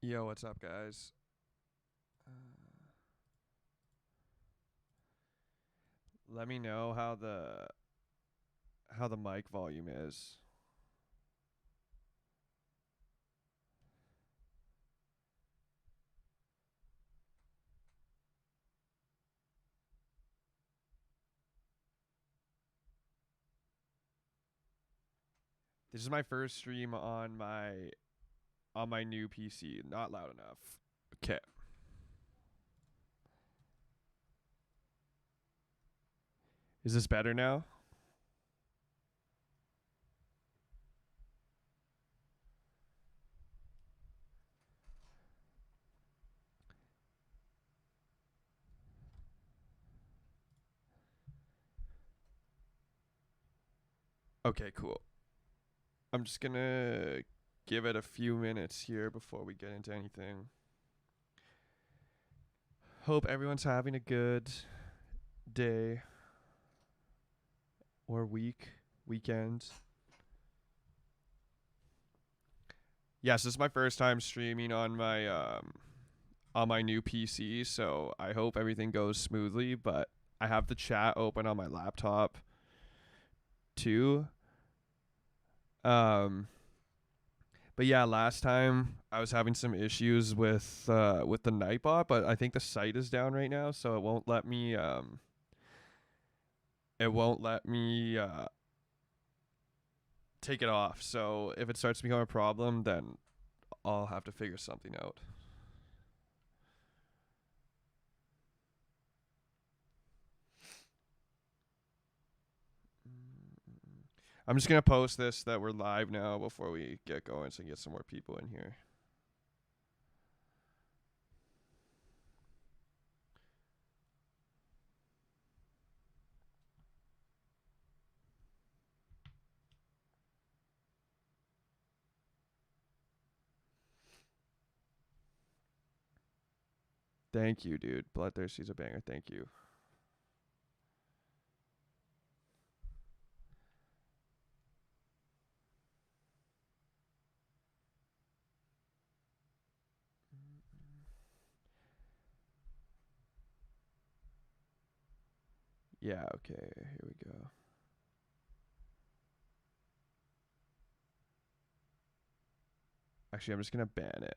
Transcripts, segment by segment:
Yo, what's up, guys? Let me know how the mic volume is. This is my first stream on my new PC. Not loud enough. Okay. Is this better now? Okay, cool. I'm just gonna give it a few minutes here before we get into anything. Hope everyone's having a good day or weekend. Yes, this is my first time streaming on my new PC, so I hope everything goes smoothly, but I have the chat open on my laptop too. But yeah, last time I was having some issues with the Nightbot, but I think the site is down right now, so it won't let me take it off. So if it starts to become a problem, then I'll have to figure something out. I'm just going to post this that we're live now before we get going so we can get some more people in here. Thank you, dude. Bloodthirsty's a banger. Thank you. Yeah, okay. Here we go. Actually, I'm just going to ban it.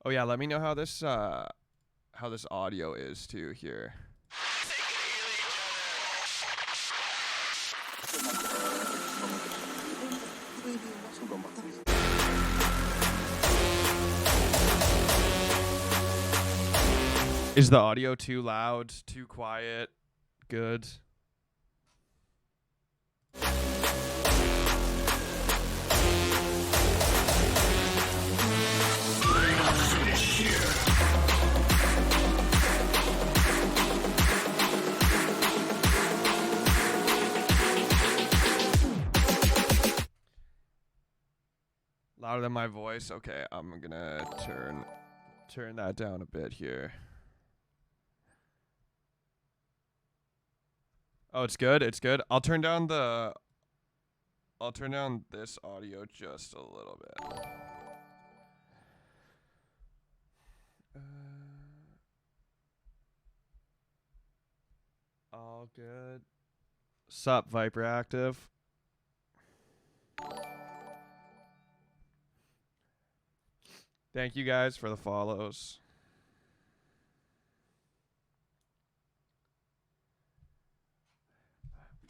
Oh yeah, let me know how this audio is too here. Is the audio too loud, too quiet, good? Louder than my voice? Okay, I'm gonna turn that down a bit here. Oh, it's good. It's good. I'll turn down this audio just a little bit. All good. Sup, Viper Active? Thank you guys for the follows.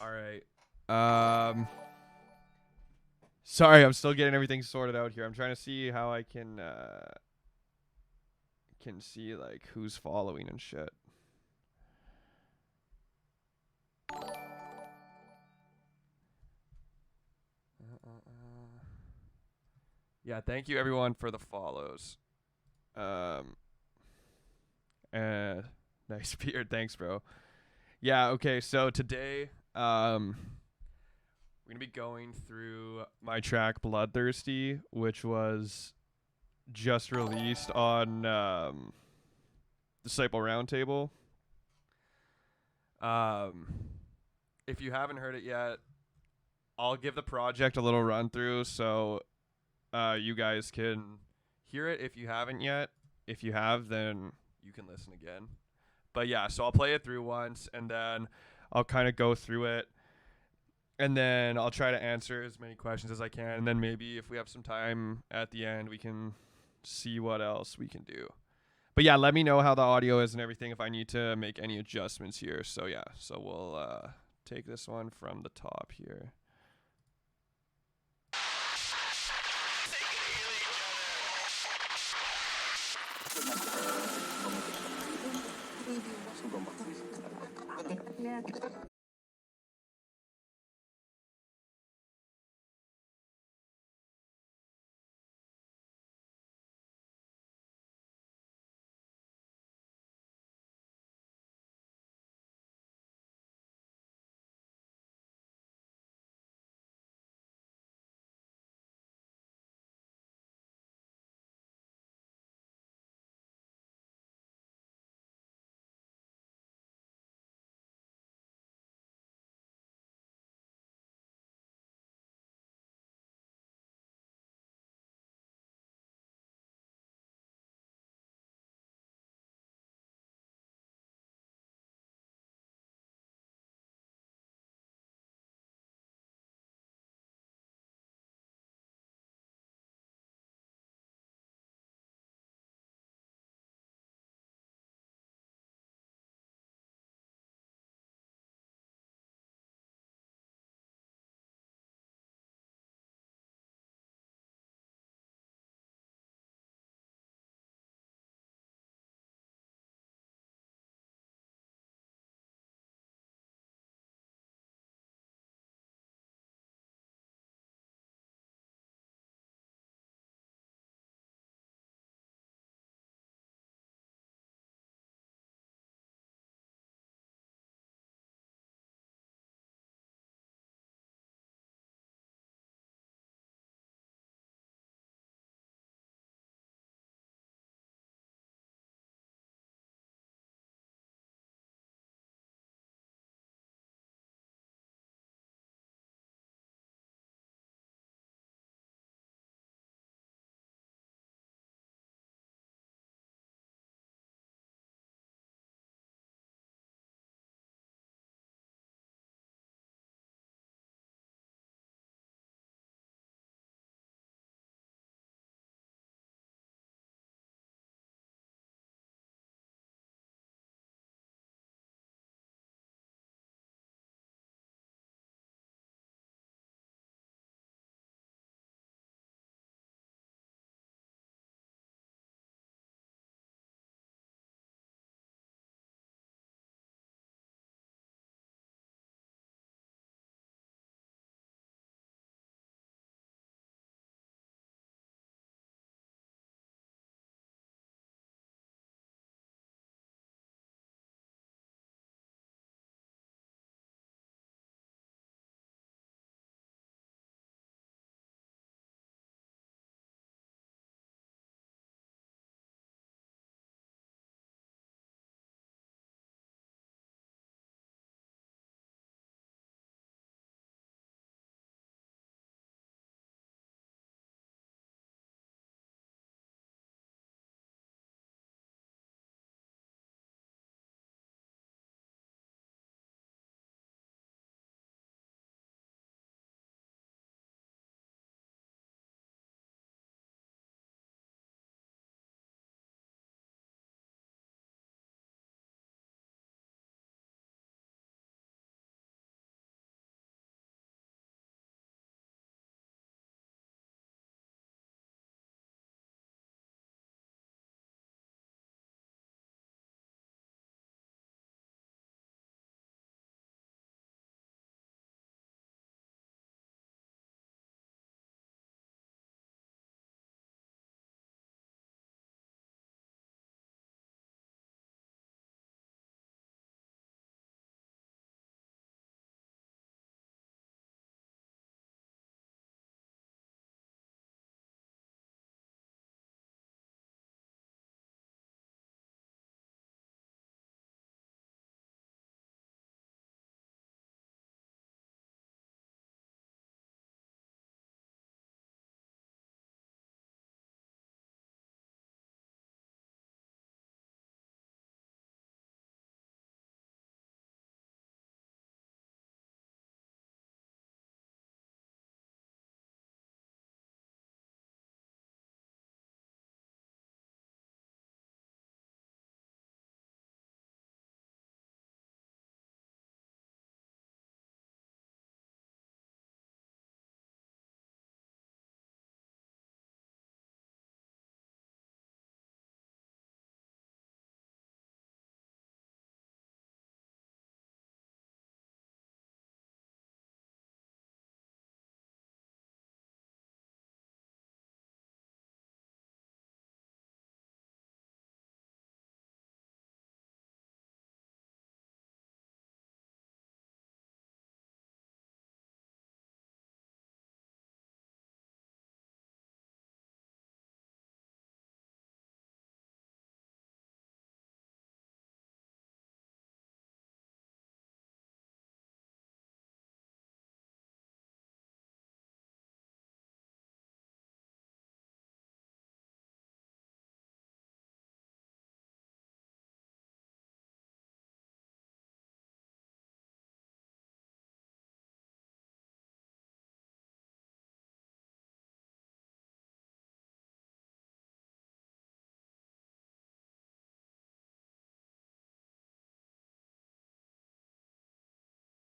All right. Sorry, I'm still getting everything sorted out here. I'm trying to see how I can see like who's following and shit. Yeah, thank you everyone for the follows. Nice beard, thanks, bro. Yeah, okay, so today, we're gonna be going through my track Bloodthirsty, which was just released on Disciple Roundtable. If you haven't heard it yet, I'll give the project a little run through so you guys can hear it if you haven't yet. If you have, then you can listen again. But yeah, so I'll play it through once, and then I'll kind of go through it, and then I'll try to answer as many questions as I can, and then maybe if we have some time at the end, we can see what else we can do. But yeah, let me know how the audio is and everything if I need to make any adjustments here. So yeah, so we'll take this one from the top here.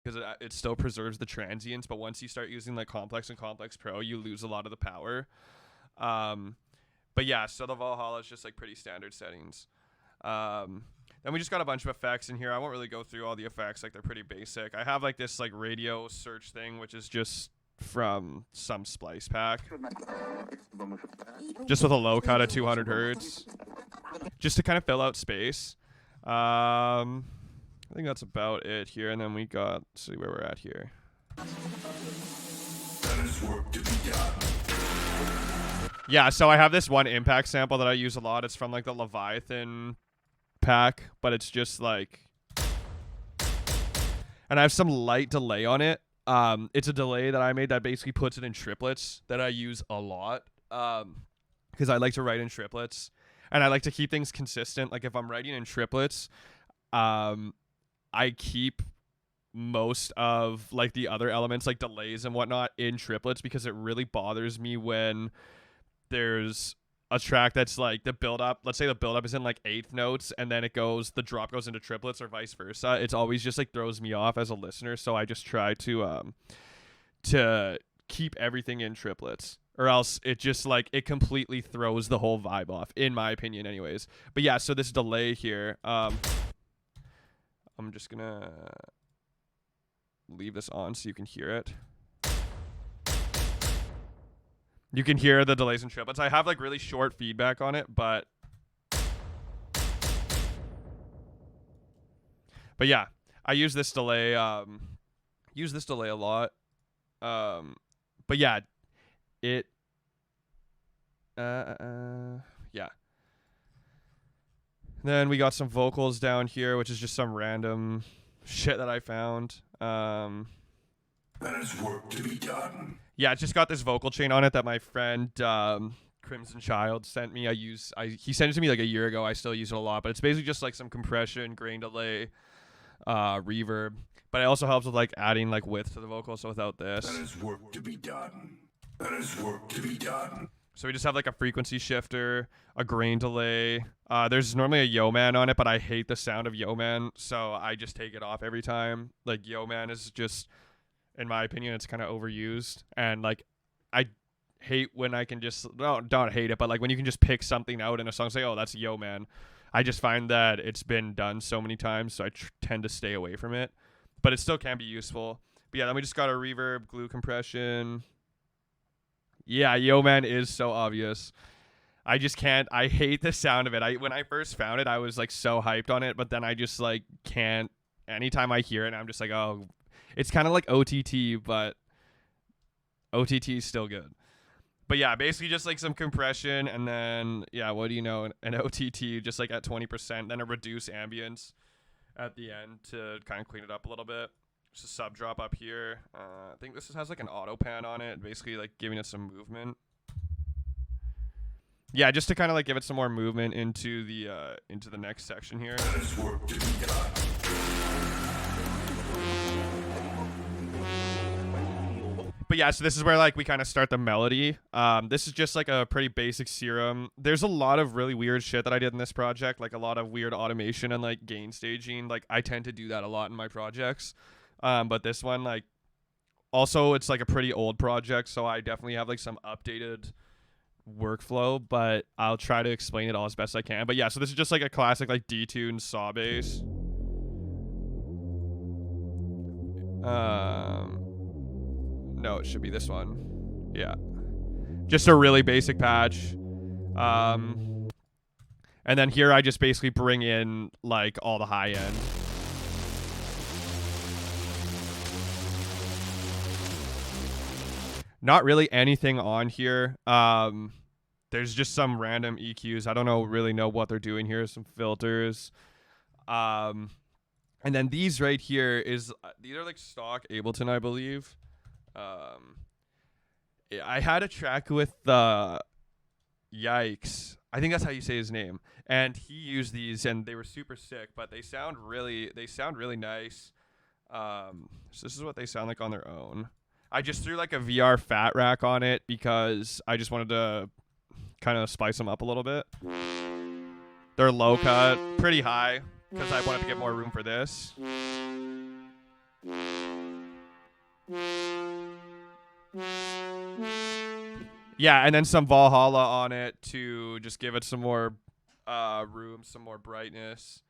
because it still preserves the transients. But once you start using like Complex and Complex Pro, you lose a lot of the power. But yeah, so the Valhalla is just like pretty standard settings. Then we just got a bunch of effects in here. I won't really go through all the effects, like they're pretty basic. I have like this like radio search thing, which is just from some splice pack, just with a low cut at 200 hertz, just to kind of fill out space. I think that's about it here. And then we got, let's see where we're at here. Yeah, so I have this one impact sample that I use a lot. It's from like the Leviathan pack, but it's just like, and I have some light delay on it. It's a delay that I made that basically puts it in triplets that I use a lot, because I like to write in triplets and I like to keep things consistent. Like if I'm writing in triplets, I keep most of like the other elements like delays and whatnot in triplets, because it really bothers me when there's a track that's like the build up, let's say the build up is in like eighth notes and then the drop goes into triplets or vice versa. It's always just like throws me off as a listener. So I just try to keep everything in triplets, or else it just like it completely throws the whole vibe off, in my opinion anyways. But yeah, so this delay here, I'm just gonna leave this on so you can hear it. You can hear the delays and triplets. I have like really short feedback on it, but yeah, I use this delay a lot. But yeah, it yeah. Then we got some vocals down here, which is just some random shit that I found. There's work to be done. Yeah, it's just got this vocal chain on it that my friend Crimson Child sent me. He sent it to me like a year ago. I still use it a lot, but it's basically just like some compression, grain delay, reverb. But it also helps with like adding like width to the vocal. So without this, there's work to be done. There's work to be done. So we just have like a frequency shifter, a grain delay. There's normally a Yo Man on it, but I hate the sound of Yo Man, so I just take it off every time. Like Yo Man is just, in my opinion, it's kind of overused, and like I hate when I can just don't hate it, but like when you can just pick something out in a song, say, oh, that's Yo Man. I just find that it's been done so many times, so I tend to stay away from it, but it still can be useful. But yeah, then we just got a reverb, glue compression. Yeah, Yo Man is so obvious. I just can't. I hate the sound of it. When I first found it, I was like so hyped on it, but then I just like can't. Anytime I hear it, I'm just like, oh. It's kind of like OTT, but OTT is still good. But yeah, basically just like some compression, and then, yeah, what do you know, an OTT just like at 20%, then a reduce ambience at the end to kind of clean it up a little bit. Just a sub drop up here. I think this has like an auto pan on it, basically like giving it some movement. Yeah, just to kind of like give it some more movement into the next section here. There's work to be done. But yeah, so this is where like we kind of start the melody. This is just like a pretty basic serum. There's a lot of really weird shit that I did in this project, like a lot of weird automation and like gain staging. Like I tend to do that a lot in my projects. But this one, like, also it's like a pretty old project, so I definitely have like some updated workflow, but I'll try to explain it all as best I can. But yeah, so this is just like a classic like detuned saw bass. No, it should be this one. Yeah. Just a really basic patch. And then here I just basically bring in like all the high end. Not really anything on here. There's just some random EQs. I don't really know what they're doing here. Some filters. And then these right here these are like stock Ableton, I believe. I had a track with Yikes. I think that's how you say his name. And he used these, and they were super sick, but they sound really nice. So this is what they sound like on their own. I just threw like a VR fat rack on it because I just wanted to kind of spice them up a little bit. They're low cut, pretty high, because I wanted to get more room for this. Yeah, and then some Valhalla on it to just give it some more room, some more brightness.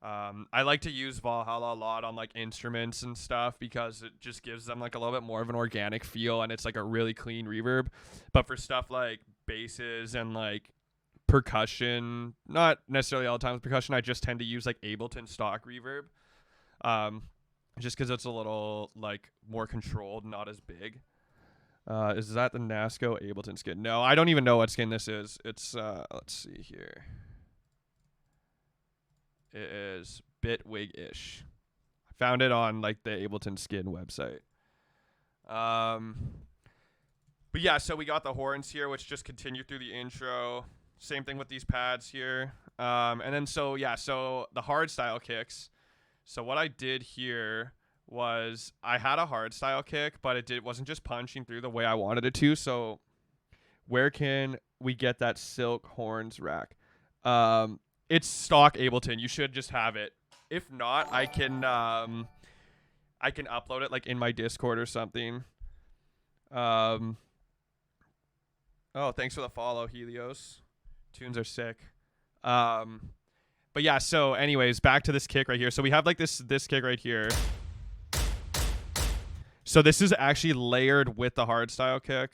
I like to use Valhalla a lot on like instruments and stuff because it just gives them like a little bit more of an organic feel, and it's like a really clean reverb. But for stuff like basses and like percussion, not necessarily all the time with percussion, I just tend to use like Ableton stock reverb. Just because it's a little like more controlled, not as big. Is that the Nasco Ableton skin? No, I don't even know what skin this is. It's let's see here. It is Bitwig-ish. I found it on like the Ableton skin website. But yeah, so we got the horns here, which just continue through the intro. Same thing with these pads here. And then so the hard style kicks. So what I did here was I had a hard style kick, but it wasn't just punching through the way I wanted it to. So where can we get that silk horns rack? It's stock Ableton. You should just have it. If not, I can upload it like in my Discord or something. Oh, thanks for the follow, Helios. Tunes are sick. But yeah, so anyways, back to this kick right here. So we have like this kick right here. So this is actually layered with the hardstyle kick,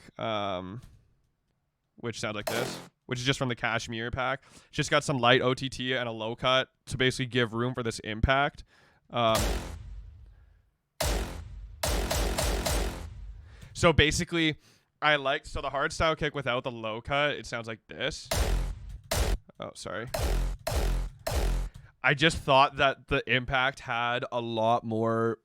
which sounds like this, which is just from the Kashmir pack. It's just got some light OTT and a low cut to basically give room for this impact. So basically, so the hardstyle kick without the low cut, it sounds like this. Oh, sorry. I just thought that the impact had a lot more,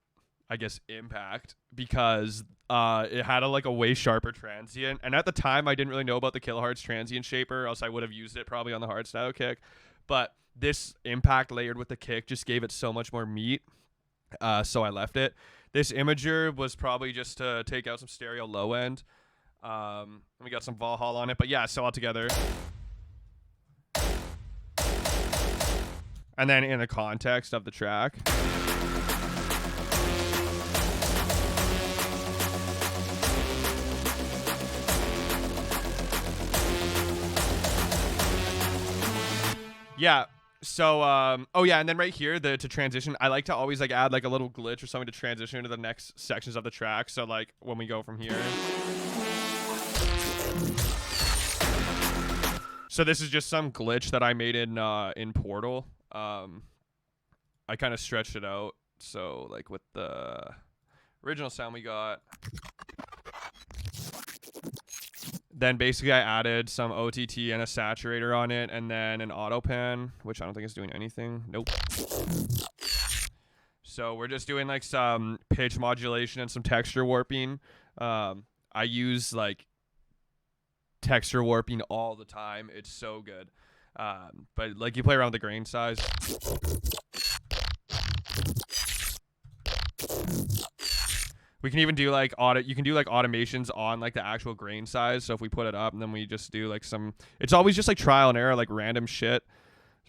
I guess, impact because it had a way sharper transient. And at the time, I didn't really know about the kilohertz transient shaper, else I would have used it probably on the hardstyle kick. But this impact layered with the kick just gave it so much more meat, so I left it. This imager was probably just to take out some stereo low end. We got some Valhalla on it. But yeah, so all together. And then in the context of the track. Yeah. So, oh yeah, and then right here, to transition, I like to always add a little glitch or something to transition into the next sections of the track. So when we go from here. So this is just some glitch that I made in Portal. I kind of stretched it out. So with the original sound we got. Then basically I added some OTT and a saturator on it, and then an auto pan, which I don't think is doing anything. Nope. So we're just doing some pitch modulation and some texture warping. I use texture warping all the time. It's so good. But you play around with the grain size. We can even do you can do automations on the actual grain size. So if we put it up and then we just do some, it's always just trial and error, random shit.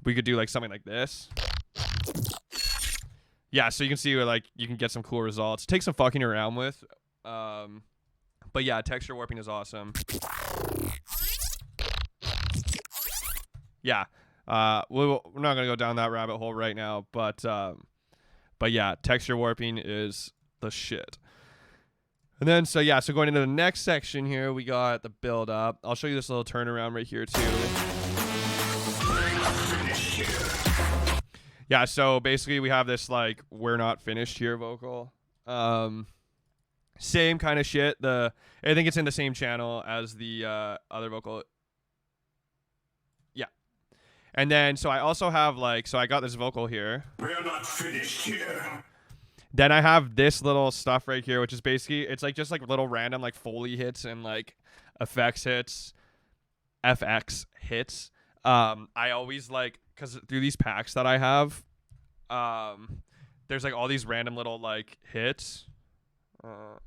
We could do something like this. Yeah, so you can see you can get some cool results. Take some fucking around with. But yeah, texture warping is awesome. Yeah. We're not gonna go down that rabbit hole right now, but yeah, texture warping is the shit. And then so going into the next section here, we got the build up. I'll show you this little turnaround right here too. Yeah, so basically we have this we're not finished here vocal. Same kind of shit. I think it's in the same channel as the other vocal. Yeah. And then so I also have so I got this vocal here. We're not finished here. Then I have this little stuff right here, which is basically, it's just little random Foley hits and effects hits, FX hits. I always because through these packs that I have, there's all these random little hits. Oh.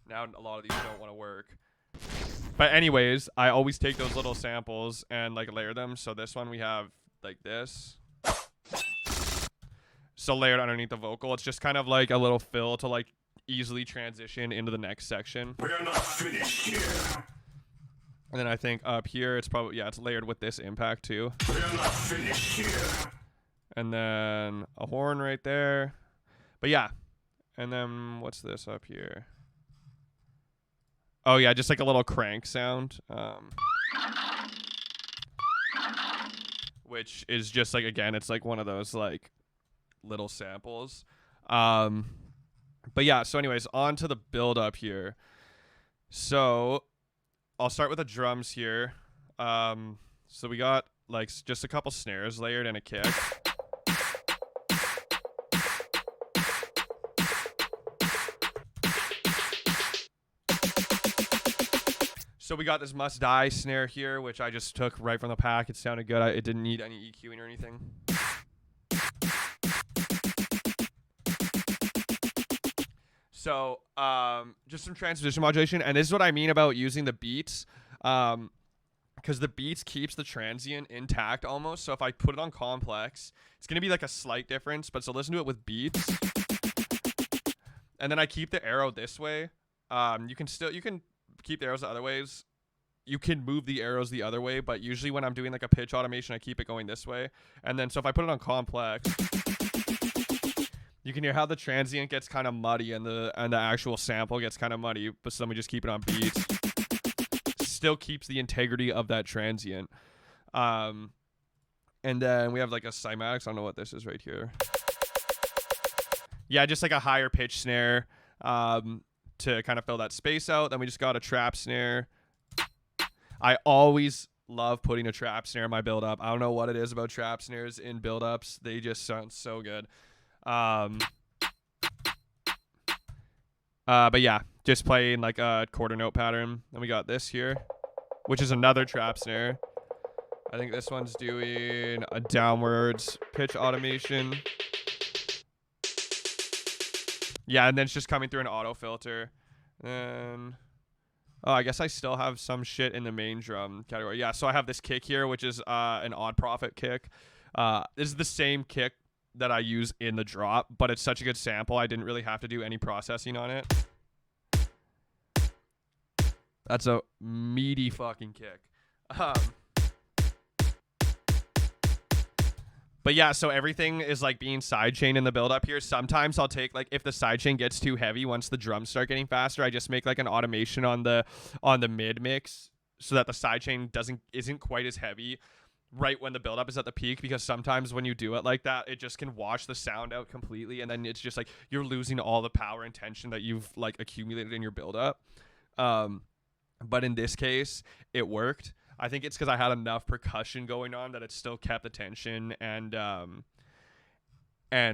Now a lot of these don't want to work. But anyways, I always take those little samples and layer them. So this one we have this. So layered underneath the vocal. It's just kind of a little fill to easily transition into the next section. We're not finished here. And then I think up here, it's probably, yeah, it's layered with this impact too. We're not finished here. And then a horn right there. But yeah. And then what's this up here? Oh yeah, just like a little crank sound. Which is just like, again, it's like one of those like little samples. But yeah, so anyways, on to the build up here. So I'll start with the drums here. So we got like just a couple snares layered and a kick. So we got this Must Die snare here, which I just took right from the pack. It sounded good. It didn't need any EQing or anything. So just some transposition modulation. And this is what I mean about using the beats. Because the beats keeps the transient intact almost. So if I put it on complex, it's going to be like a slight difference. But so listen to it with beats. And then I keep the arrow this way. You can keep the arrows the other ways. You can move the arrows the other way, but usually when I'm doing like a pitch automation, I keep it going this way. And then so if I put it on complex, you can hear how the transient gets kind of muddy and the actual sample gets kind of muddy, but so let me just keep it on beats. Still keeps the integrity of that transient. And then we have like a cymatics. I don't know what this is right here. Yeah, just like a higher pitch snare to kind of fill that space out. Then we just got a trap snare. I always love putting a trap snare in my build-up. I don't know what it is about trap snares in build-ups. They just sound so good. But yeah, just playing like a quarter note pattern. Then we got this here, which is another trap snare. I think this one's doing a downwards pitch automation. Yeah, and then it's just coming through an auto filter. And oh, I guess I still have some shit in the main drum category. Yeah, so I have this kick here, which is an odd profit kick. This is the same kick that I use in the drop, but it's such a good sample, I didn't really have to do any processing on it. That's a meaty fucking kick. But yeah, so everything is like being sidechained in the build up here. Sometimes I'll take like, if the sidechain gets too heavy, once the drums start getting faster, I just make like an automation on the mid mix so that the sidechain isn't quite as heavy right when the build up is at the peak, because sometimes when you do it like that, it just can wash the sound out completely, and then it's just like you're losing all the power and tension that you've like accumulated in your build up. But in this case, it worked. I think it's because I had enough percussion going on that it still kept the tension and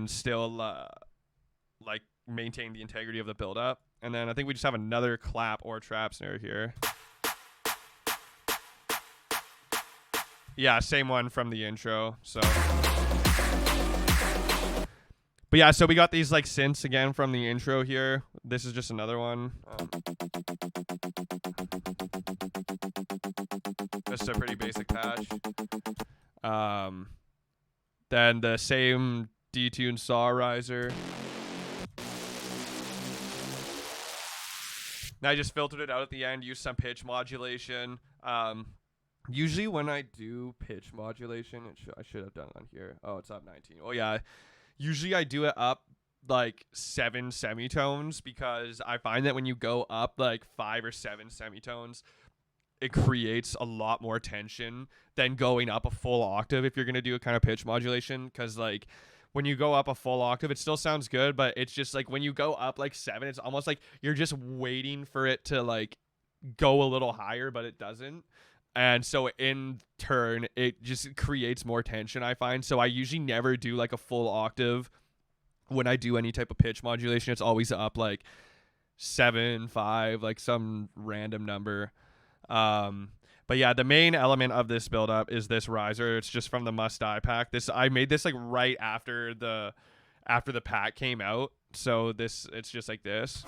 still like maintain the integrity of the build up. And then I think we just have another clap or trap snare here. Yeah, same one from the intro. So, but yeah, so we got these like synths again from the intro here. This is just another one. Just a pretty basic patch. Then the same detuned saw riser. Now I just filtered it out at the end, used some pitch modulation. Usually when I do pitch modulation, I should have done it on here. Oh, it's up 19. Oh yeah. Usually I do it up like 7 semitones, because I find that when you go up like 5 or 7 semitones, it creates a lot more tension than going up a full octave if you're going to do a kind of pitch modulation. Because like when you go up a full octave, it still sounds good, but it's just like when you go up like 7, it's almost like you're just waiting for it to like go a little higher, but it doesn't. And so in turn, it just creates more tension, I find. So I usually never do like a full octave when I do any type of pitch modulation. It's always up like 7, 5, like some random number. But yeah, the main element of this build up is this riser. It's just from the Must Die pack. I made this like right after the pack came out. So it's just like this.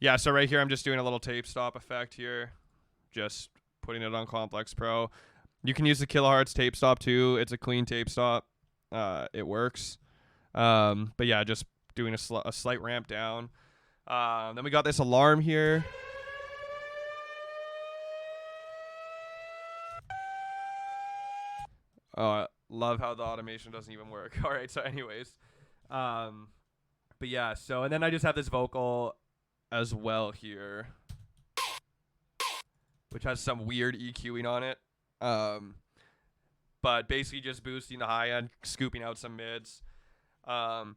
Yeah, so right here I'm just doing a little tape stop effect here. Just putting it on Complex Pro. You can use the Kilohertz tape stop too. It's a clean tape stop. It works. But yeah, just doing a slight ramp down. Then we got this alarm here. Oh, I love how the automation doesn't even work. All right, so anyways. But yeah, so and then I just have this vocal as well here, which has some weird EQing on it. But basically just boosting the high end, scooping out some mids. I'm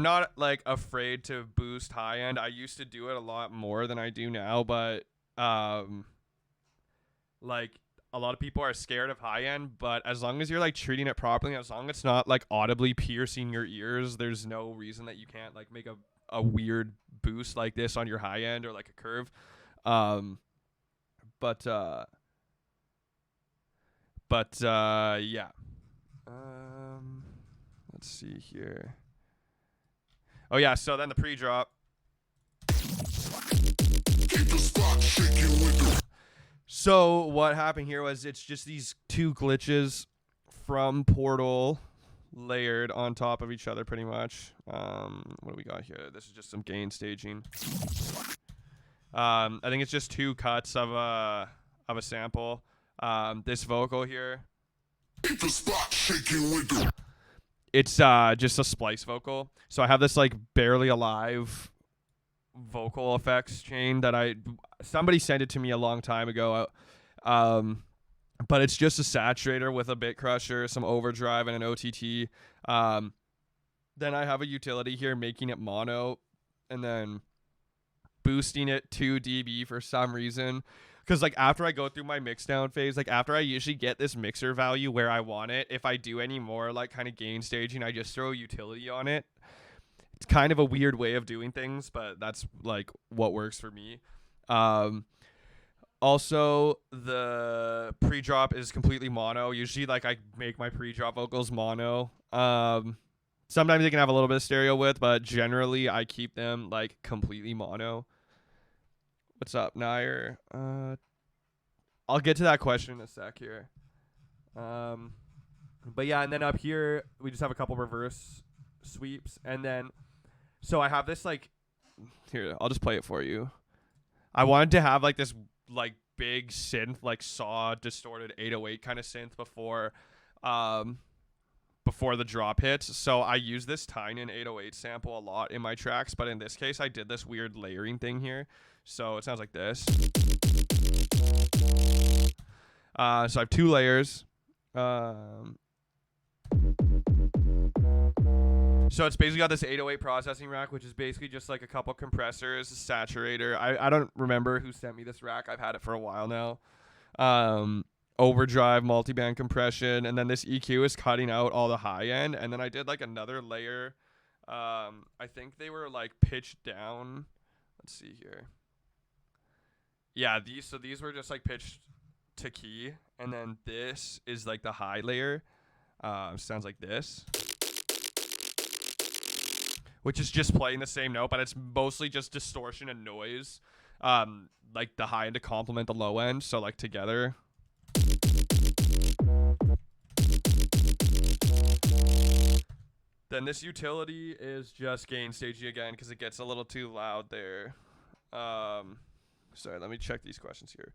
not like afraid to boost high end. I used to do it a lot more than I do now, but like a lot of people are scared of high end, but as long as you're like treating it properly, as long as it's not like audibly piercing your ears, there's no reason that you can't like make a weird boost like this on your high end or like a curve. But yeah. Let's see here. Oh yeah, so then the pre-drop. So what happened here was it's just these two glitches from Portal layered on top of each other pretty much. What do we got here? This is just some gain staging. I think it's just two cuts of a sample. This vocal here. Keep the spot shaking with you. It's just a splice vocal. So I have this like barely alive vocal effects chain that somebody sent it to me a long time ago. But it's just a saturator with a bit crusher, some overdrive, and an OTT. Then I have a utility here making it mono, and then boosting it 2 dB for some reason. Because like after I go through my mix down phase, like after I usually get this mixer value where I want it, if I do any more like kind of gain staging, I just throw a utility on it. It's kind of a weird way of doing things, but that's like what works for me. Also, the pre-drop is completely mono. Usually like I make my pre-drop vocals mono. Sometimes they can have a little bit of stereo width, but generally I keep them like completely mono. What's up, Nair? I'll get to that question in a sec here. But yeah, and then up here we just have a couple reverse sweeps, and then so I have this like here. I'll just play it for you. I wanted to have like this like big synth, like saw distorted 808 kind of synth before the drop hits. So I use this Tynan 808 sample a lot in my tracks, but in this case I did this weird layering thing here. So it sounds like this. So I have 2 layers. So it's basically got this 808 processing rack, which is basically just like a couple compressors, a saturator. I don't remember who sent me this rack. I've had it for a while now. Overdrive, multiband compression, and then this EQ is cutting out all the high end. And then I did like another layer. I think they were like pitched down. Let's see here. Yeah, these were just like pitched to key, and then this is like the high layer. Sounds like this, which is just playing the same note, but it's mostly just distortion and noise. Like the high end to complement the low end, so like together. Then this utility is just gain staging again because it gets a little too loud there. Sorry, let me check these questions here.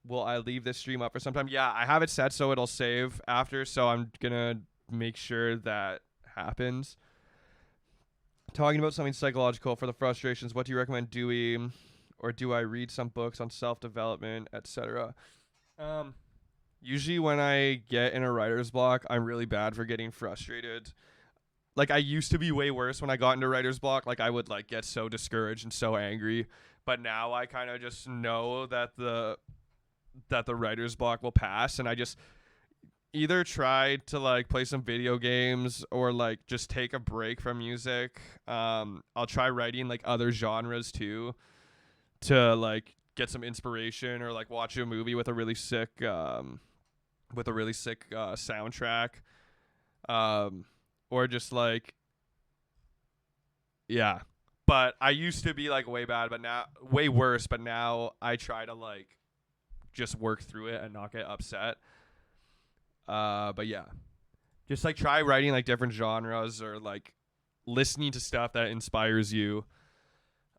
Will I leave this stream up for some time? Yeah, I have it set so it'll save after, so I'm going to make sure that happens. Talking about something psychological for the frustrations, what do you recommend doing? Or do I read some books on self-development, etc.? Usually when I get in a writer's block, I'm really bad for getting frustrated. Like I used to be way worse when I got into writer's block. Like I would like get so discouraged and so angry. But now I kind of just know that the writer's block will pass, and I just either try to like play some video games or like just take a break from music. I'll try writing like other genres too to like get some inspiration, or like watch a movie with a really sick soundtrack, or just like yeah. But I used to be like way bad, but now way worse. But now I try to like just work through it and not get upset. But yeah, just like try writing like different genres or like listening to stuff that inspires you.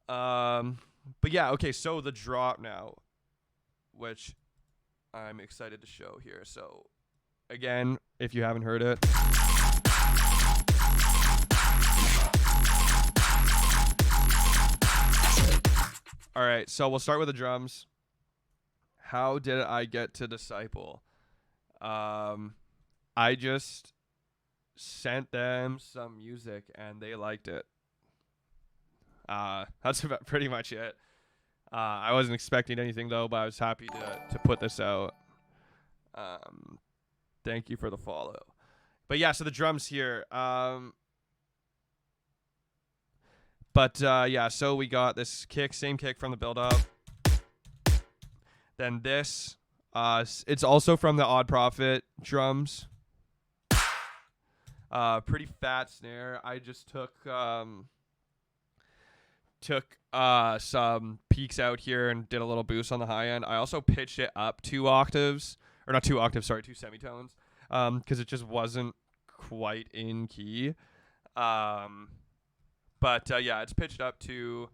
But yeah, okay, so the drop now, which I'm excited to show here. So again, if you haven't heard it, all right, so we'll start with the drums. How did I get to Disciple? I just sent them some music and they liked it. That's about pretty much it. I wasn't expecting anything though, but I was happy to put this out. Thank you for the follow. But yeah, so the drums here. Yeah, so we got this kick, same kick from the build up. Then this, it's also from the Odd Profit drums. Pretty fat snare. I just took some peaks out here and did a little boost on the high end. I also pitched it up 2 octaves, or not 2 octaves, sorry, 2 semitones, because it just wasn't quite in key. Yeah, it's pitched up to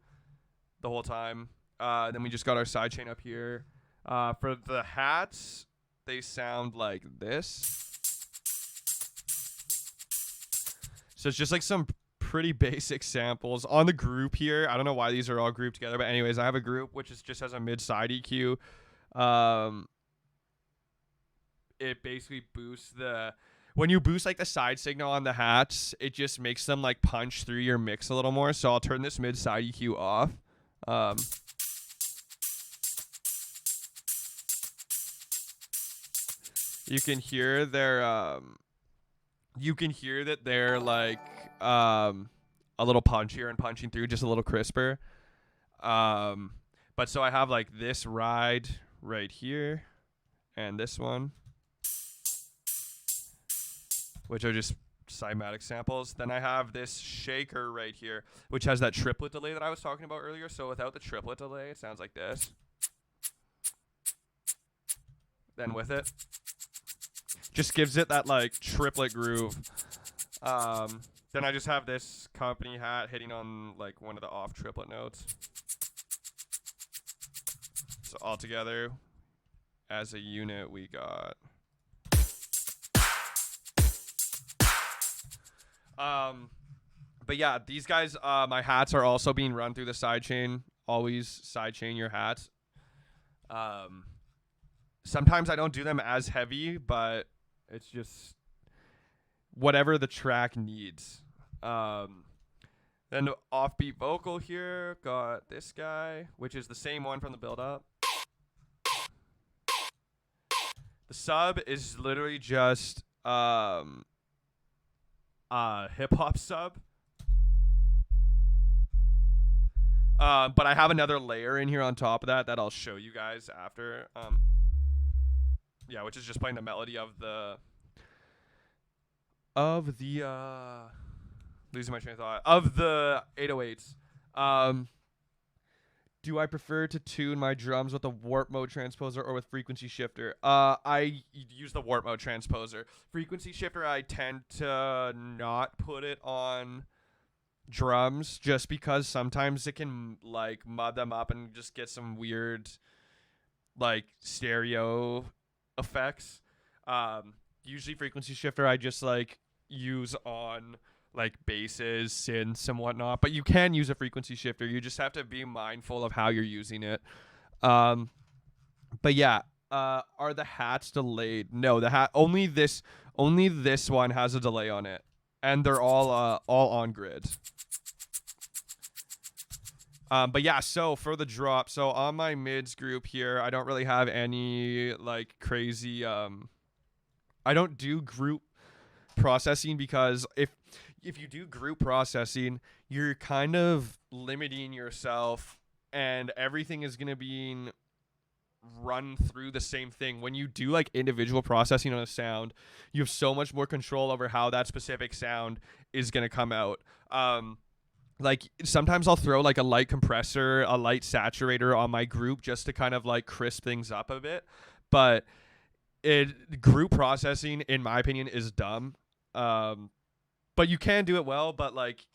the whole time. Then we just got our sidechain up here. For the hats, they sound like this. So it's just like some pretty basic samples on the group here. I don't know why these are all grouped together, but anyways, I have a group which is just has a mid-side EQ. It basically boosts when you boost like the side signal on the hats, it just makes them like punch through your mix a little more. So I'll turn this mid-side EQ off. You can hear that they're like a little punchier and punching through just a little crisper. But so I have like this ride right here and this one, which are just cymatic samples. Then I have this shaker right here, which has that triplet delay that I was talking about earlier. So without the triplet delay, it sounds like this. Then with it, just gives it that like triplet groove. Then I just have this company hat hitting on like one of the off triplet notes. So all together as a unit we got but yeah, these guys, my hats are also being run through the sidechain. Always sidechain your hats. Sometimes I don't do them as heavy, but it's just whatever the track needs. Then the offbeat vocal here, got this guy, which is the same one from the build up. The sub is literally just hip hop sub. But I have another layer in here on top of that I'll show you guys after. Yeah, which is just playing the melody of the losing my train of thought of the 808s. Do I prefer to tune my drums with a warp mode transposer or with frequency shifter? I use the warp mode transposer. Frequency shifter, I tend to not put it on drums just because sometimes it can like mud them up and just get some weird like stereo effects. Usually frequency shifter I just like use on like basses, synths, and whatnot, but you can use a frequency shifter. You just have to be mindful of how you're using it. But yeah, are the hats delayed? No, the hat only this one has a delay on it, and they're all on grid. But yeah, so for the drop, so on my mids group here, I don't really have any like crazy I don't do group processing because if you do group processing, you're kind of limiting yourself and everything is going to be run through the same thing. When you do like individual processing on a sound, you have so much more control over how that specific sound is going to come out. like sometimes I'll throw like a light compressor, a light saturator on my group just to kind of like crisp things up a bit. But group processing, in my opinion, is dumb. But you can do it well. But like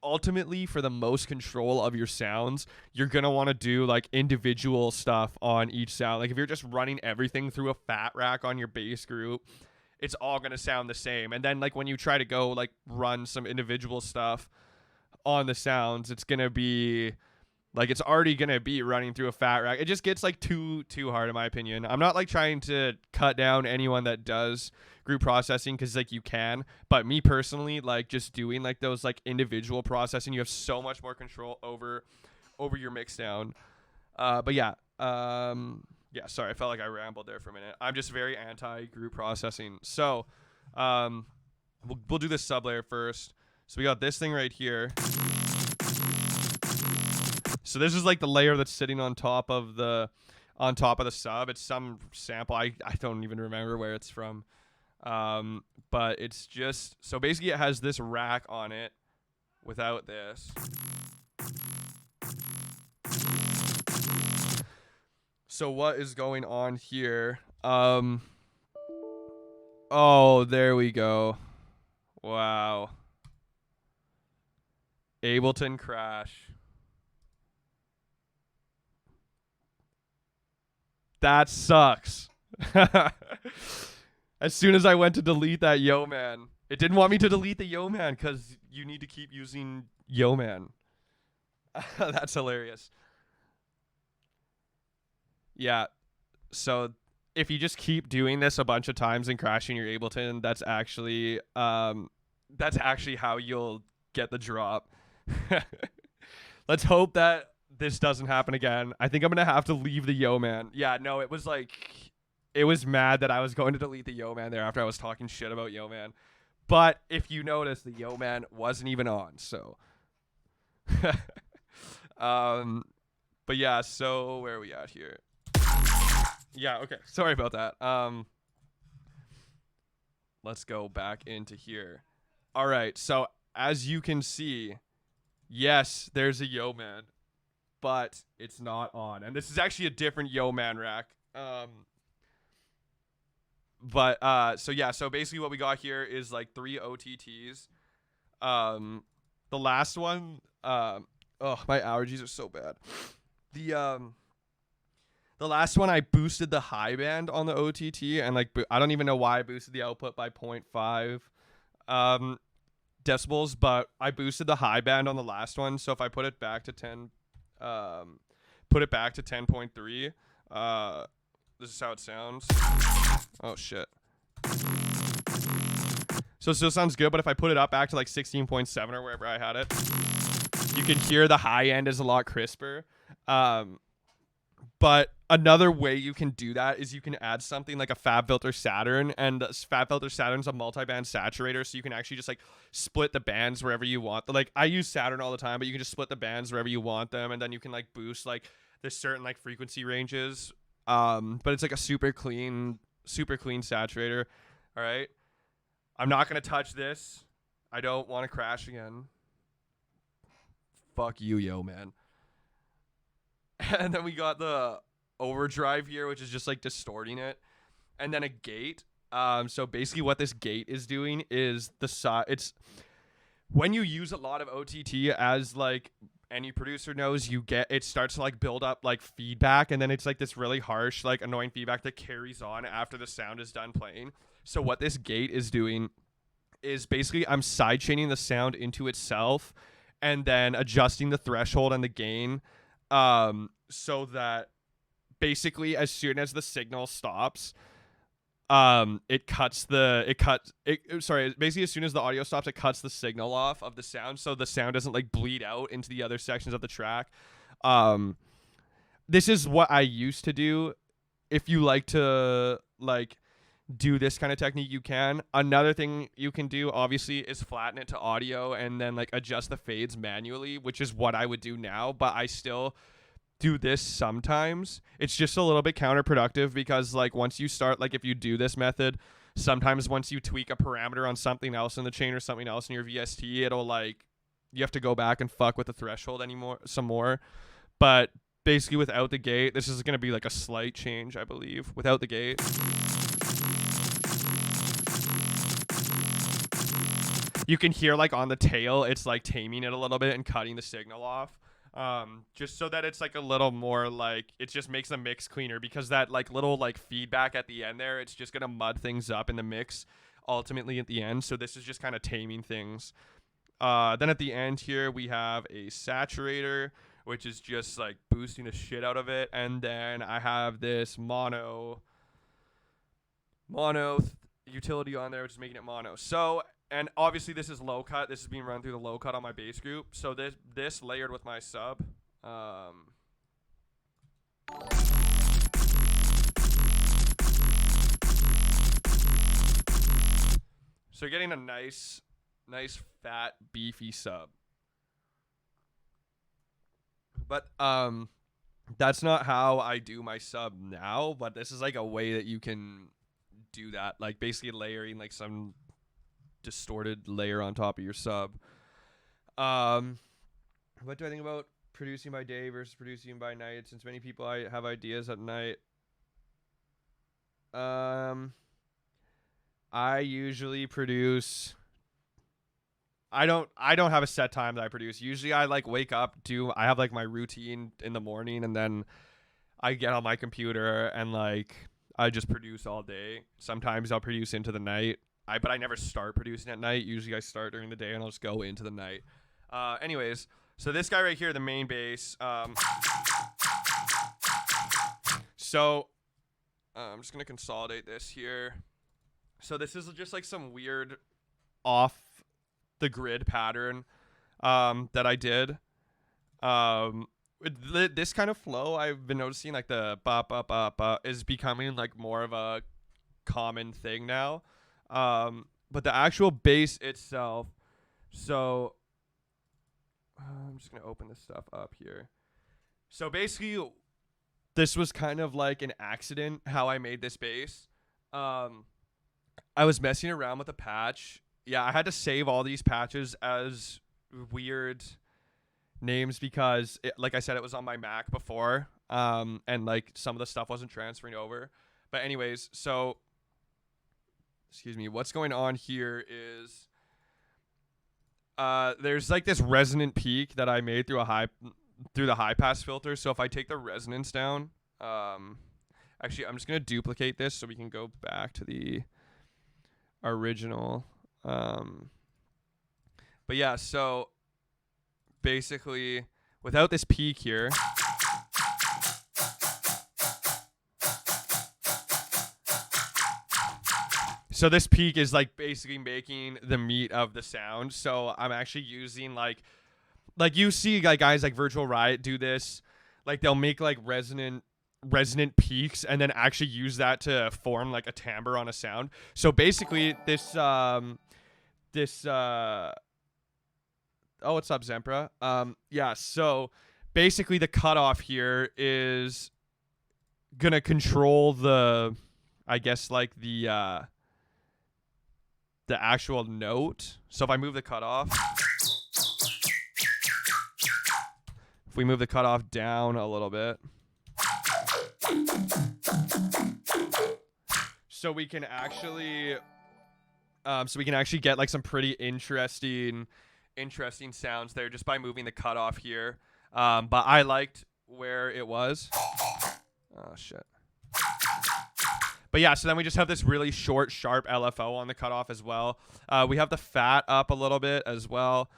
ultimately, for the most control of your sounds, you're gonna want to do like individual stuff on each sound. Like if you're just running everything through a fat rack on your bass group, it's all gonna sound the same. And then like when you try to go like run some individual stuff on the sounds, it's gonna be like it's already gonna be running through a fat rack. It just gets like too hard in my opinion. I'm not like trying to cut down anyone that does group processing because like you can, but me personally, like just doing like those like individual processing, you have so much more control over your mix down. But yeah, yeah. Sorry, I felt like I rambled there for a minute. I'm just very anti group processing. So, we'll do this sub layer first. So we got this thing right here. So this is like the layer that's sitting on top of the sub. It's some sample. I don't even remember where it's from. But it's just, so basically it has this rack on it without this. So what is going on here? Oh, there we go. Wow. Ableton crash. That sucks. As soon as I went to delete that Yo Man, it didn't want me to delete the Yo Man because you need to keep using Yo Man. That's hilarious. Yeah. So if you just keep doing this a bunch of times and crashing your Ableton, that's actually how you'll get the drop. Let's hope that this doesn't happen again. I think I'm gonna have to leave the Yo Man. Yeah, no, it was mad that I was going to delete the Yo Man there after I was talking shit about Yo Man. But if you notice, the Yo Man wasn't even on, so but yeah, so where are we at here? Yeah, okay. Sorry about that. Let's go back into here. All right, so as you can see, yes, there's a Yo Man, but it's not on. And this is actually a different Yo Man rack. So yeah, so basically what we got here is like 3 OTTs. The last one, oh, my allergies are so bad. The last one, I boosted the high band on the OTT, and like I don't even know why I boosted the output by 0.5 decibels, but I boosted the high band on the last one. So if I put it back to 10.3, this is how it sounds. Oh shit. So it still sounds good, but if I put it up back to like 16.7 or wherever I had it, you can hear the high end is a lot crisper. But another way you can do that is you can add something like a FabFilter Saturn, and FabFilter Saturn's a multi-band saturator, so you can actually just like split the bands wherever you want. Like I use Saturn all the time, but you can just split the bands wherever you want them, and then you can like boost like there's certain like frequency ranges. But it's like a super clean saturator. All right, I'm not gonna touch this. I don't want to crash again. Fuck you, Yo Man. And then we got the overdrive here, which is just like distorting it, and then a gate. So basically what this gate is doing is it's when you use a lot of OTT, as like any producer knows, it starts to like build up like feedback, and then it's like this really harsh, like annoying feedback that carries on after the sound is done playing. So what this gate is doing is basically I'm sidechaining the sound into itself and then adjusting the threshold and the gain, so that basically as soon as the signal stops, basically as soon as the audio stops, it cuts the signal off of the sound, so the sound doesn't like bleed out into the other sections of the track. This is what I used to do. If you like to like do this kind of technique, you can. Another thing you can do obviously is flatten it to audio and then like adjust the fades manually, which is what I would do now, but I still do this sometimes. It's just a little bit counterproductive because like once you start, like if you do this method, sometimes once you tweak a parameter on something else in the chain or something else in your VST, it'll like you have to go back and fuck with the threshold some more. But basically without the gate, this is going to be like a slight change, I believe. Without the gate. You can hear like on the tail, it's like taming it a little bit and cutting the signal off. Just so that it's like a little more like, it just makes the mix cleaner, because that like little like feedback at the end there, it's just going to mud things up in the mix ultimately at the end. So this is just kind of taming things. Then at the end here, we have a saturator, which is just like boosting the shit out of it. And then I have this mono utility on there, which is making it mono. So, and obviously this is low cut. This is being run through the low cut on my bass group. So this layered with my sub. So getting a nice fat beefy sub. But that's not how I do my sub now, but this is like a way that you can do that, like basically layering like some distorted layer on top of your sub. What do I think about producing by day versus producing by night, since many people have ideas at night? I usually produce, I don't have a set time that I produce. Usually I like wake up, I have like my routine in the morning, and then I get on my computer and like I just produce all day. Sometimes I'll produce into the night. But I never start producing at night. Usually I start during the day and I'll just go into the night. Anyways, so this guy right here, the main bass. So I'm just gonna consolidate this here. So this is just like some weird off the grid pattern that I did. This kind of flow, I've been noticing like the ba ba ba ba is becoming like more of a common thing now. But the actual bass itself, so I'm just gonna open this stuff up here. So basically this was kind of like an accident how I made this bass. I was messing around with a patch. Yeah, I had to save all these patches as weird names because like I said, it was on my Mac before, and like some of the stuff wasn't transferring over. But anyways, so excuse me, what's going on here is there's like this resonant peak that I made through the high pass filter. So if I take the resonance down, actually I'm just gonna duplicate this so we can go back to the original. But yeah, so basically without this peak here, so this peak is like basically making the meat of the sound. So I'm actually using like you see like guys like Virtual Riot do this, like they'll make like resonant peaks and then actually use that to form like a timbre on a sound. So basically this oh, what's up, Zempra? Yeah, so basically the cutoff here is gonna control the, I guess like the actual note. So if I move the cutoff, if we move the cutoff down a little bit, so we can actually get like some pretty interesting sounds there just by moving the cutoff here. But I liked where it was. Oh shit. But yeah, so then we just have this really short, sharp LFO on the cutoff as well. We have the fat up a little bit as well.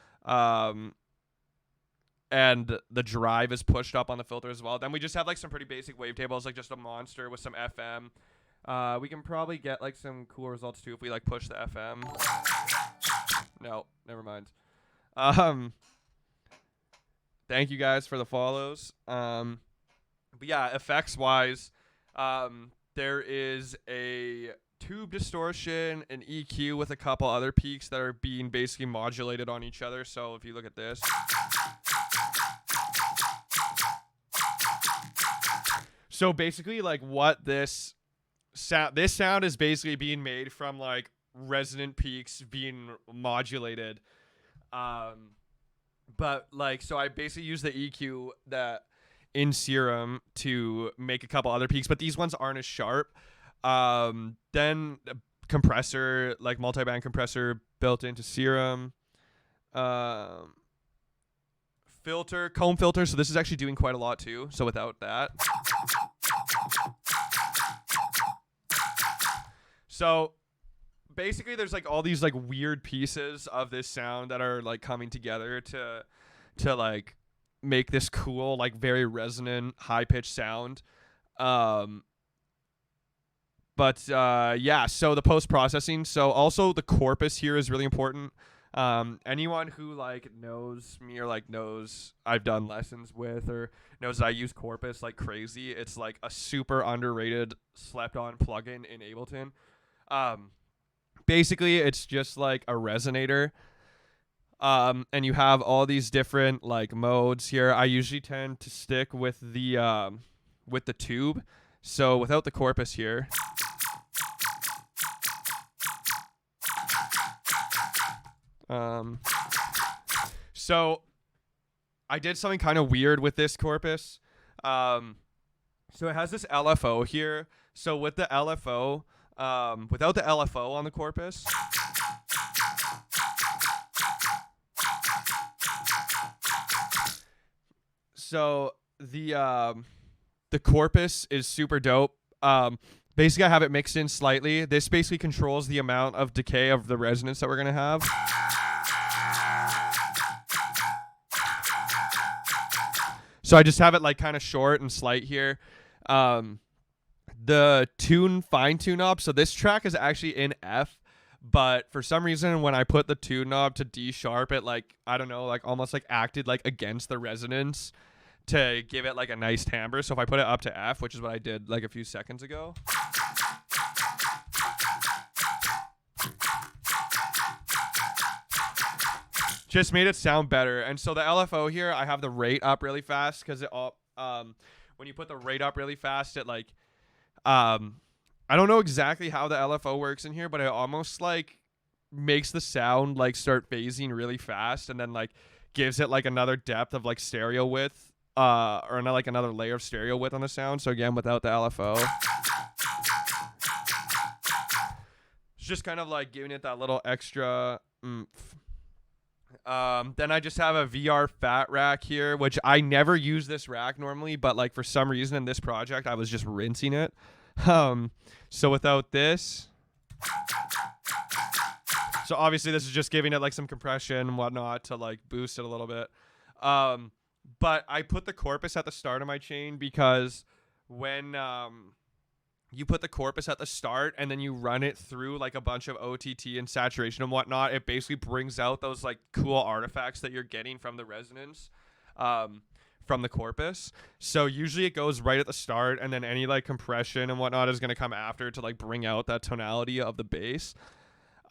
And the drive is pushed up on the filter as well. Then we just have like some pretty basic wavetables, like just a monster with some FM. We can probably get like some cool results too if we like push the FM. No, never mind. Thank you guys for the follows. But yeah, effects wise, there is a tube distortion, an EQ with a couple other peaks that are being basically modulated on each other. So if you look at this, so basically like what this sound is basically being made from like resonant peaks being modulated. But like, so I basically use the EQ that in Serum to make a couple other peaks, but these ones aren't as sharp. Then a compressor, like multi-band compressor built into Serum. Um, Filter, comb filter. So this is actually doing quite a lot too. So without that. So basically there's like all these like weird pieces of this sound that are like coming together to like make this cool, like very resonant, high pitched sound. But yeah, so the post processing. So also the corpus here is really important. Anyone who like knows me or like knows I've done lessons with or knows that I use corpus like crazy, it's like a super underrated slept on plugin in Ableton. Basically it's just like a resonator. And you have all these different like modes here. I usually tend to stick with the tube. So without the corpus here. So I did something kind of weird with this corpus. So it has this LFO here. So with the LFO, without the LFO on the corpus, so the corpus is super dope. Basically I have it mixed in slightly. This basically controls the amount of decay of the resonance that we're gonna have. So I just have it like kind of short and slight here. The fine tune knob. So this track is actually in F, but for some reason when I put the tune knob to D sharp, it like, I don't know, like almost like acted like against the resonance to give it like a nice timbre. So if I put it up to F, which is what I did like a few seconds ago. Just made it sound better. And so the LFO here, I have the rate up really fast because it all when you put the rate up really fast, it like I don't know exactly how the LFO works in here, but it almost like makes the sound like start phasing really fast and then like gives it like another depth of like stereo width or like another layer of stereo width on the sound. So again, without the LFO. It's just kind of like giving it that little extra oomph. Then I just have a VR fat rack here, which I never use this rack normally, but like for some reason in this project, I was just rinsing it. So without this, so obviously this is just giving it like some compression and whatnot to like boost it a little bit. But I put the corpus at the start of my chain because when, you put the corpus at the start and then you run it through like a bunch of OTT and saturation and whatnot, it basically brings out those like cool artifacts that you're getting from the resonance from the corpus. So usually it goes right at the start and then any like compression and whatnot is going to come after to like bring out that tonality of the bass.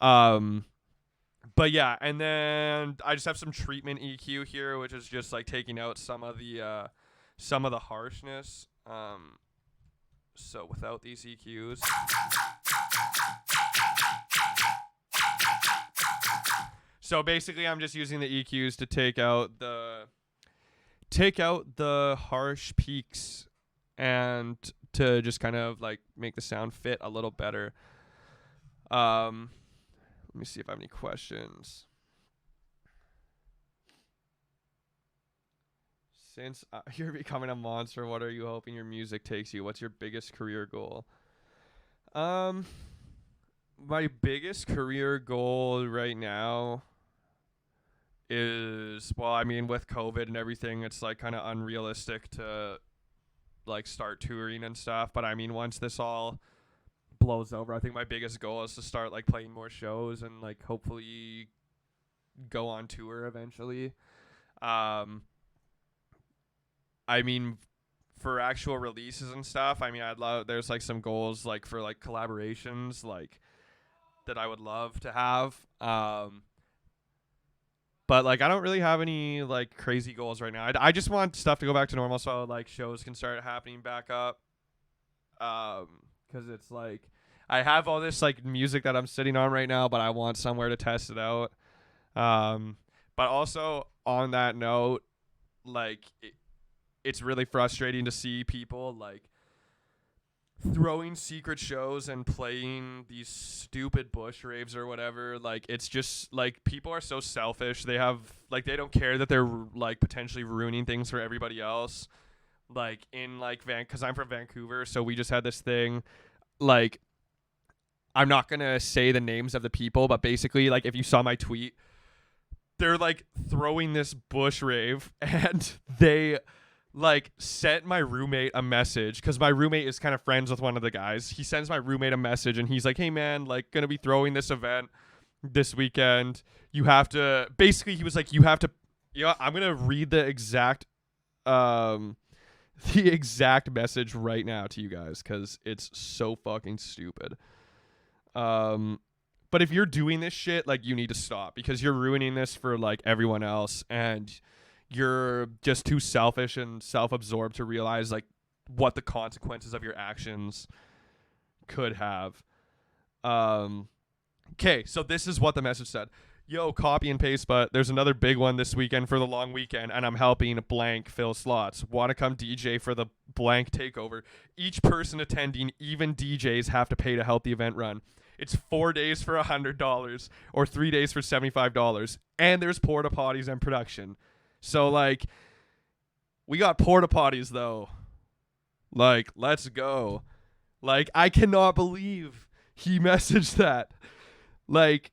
But yeah, and then I just have some treatment EQ here, which is just like taking out some of the harshness. So without these EQs. So basically I'm just using the EQs to take out the harsh peaks and to just kind of like make the sound fit a little better. Let me see if I have any questions. Since you're becoming a monster, what are you hoping your music takes you? What's your biggest career goal? My biggest career goal right now is, well, I mean, with COVID and everything, it's like kind of unrealistic to like start touring and stuff. But I mean, once this all blows over, I think my biggest goal is to start like playing more shows and like hopefully go on tour eventually. I mean, for actual releases and stuff, I mean, there's like some goals like for like collaborations like that I would love to have. But like I don't really have any like crazy goals right now. I just want stuff to go back to normal so like shows can start happening back up. Cuz it's like I have all this like music that I'm sitting on right now, but I want somewhere to test it out. But also on that note, like it's really frustrating to see people like throwing secret shows and playing these stupid bush raves or whatever. Like it's just like people are so selfish. They have like they don't care that they're like potentially ruining things for everybody else. Like in like because I'm from Vancouver, so we just had this thing. Like I'm not gonna say the names of the people, but basically like if you saw my tweet, they're like throwing this bush rave and they like sent my roommate a message because my roommate is kind of friends with one of the guys. He sends my roommate a message and he's like, hey man, like gonna be throwing this event this weekend. You have to basically he was like, you have to I'm gonna read the exact message right now to you guys because it's so fucking stupid. But if you're doing this shit, like you need to stop because you're ruining this for like everyone else and you're just too selfish and self-absorbed to realize like what the consequences of your actions could have. Okay, so this is what the message said. Yo, copy and paste, but there's another big one this weekend for the long weekend, and I'm helping blank fill slots. Want to come DJ for the blank takeover? Each person attending, even DJs, have to pay to help the event run. It's 4 days for $100 or 3 days for $75, and there's porta potties and production. So, like, we got porta potties, though. Like, let's go. Like, I cannot believe he messaged that. Like,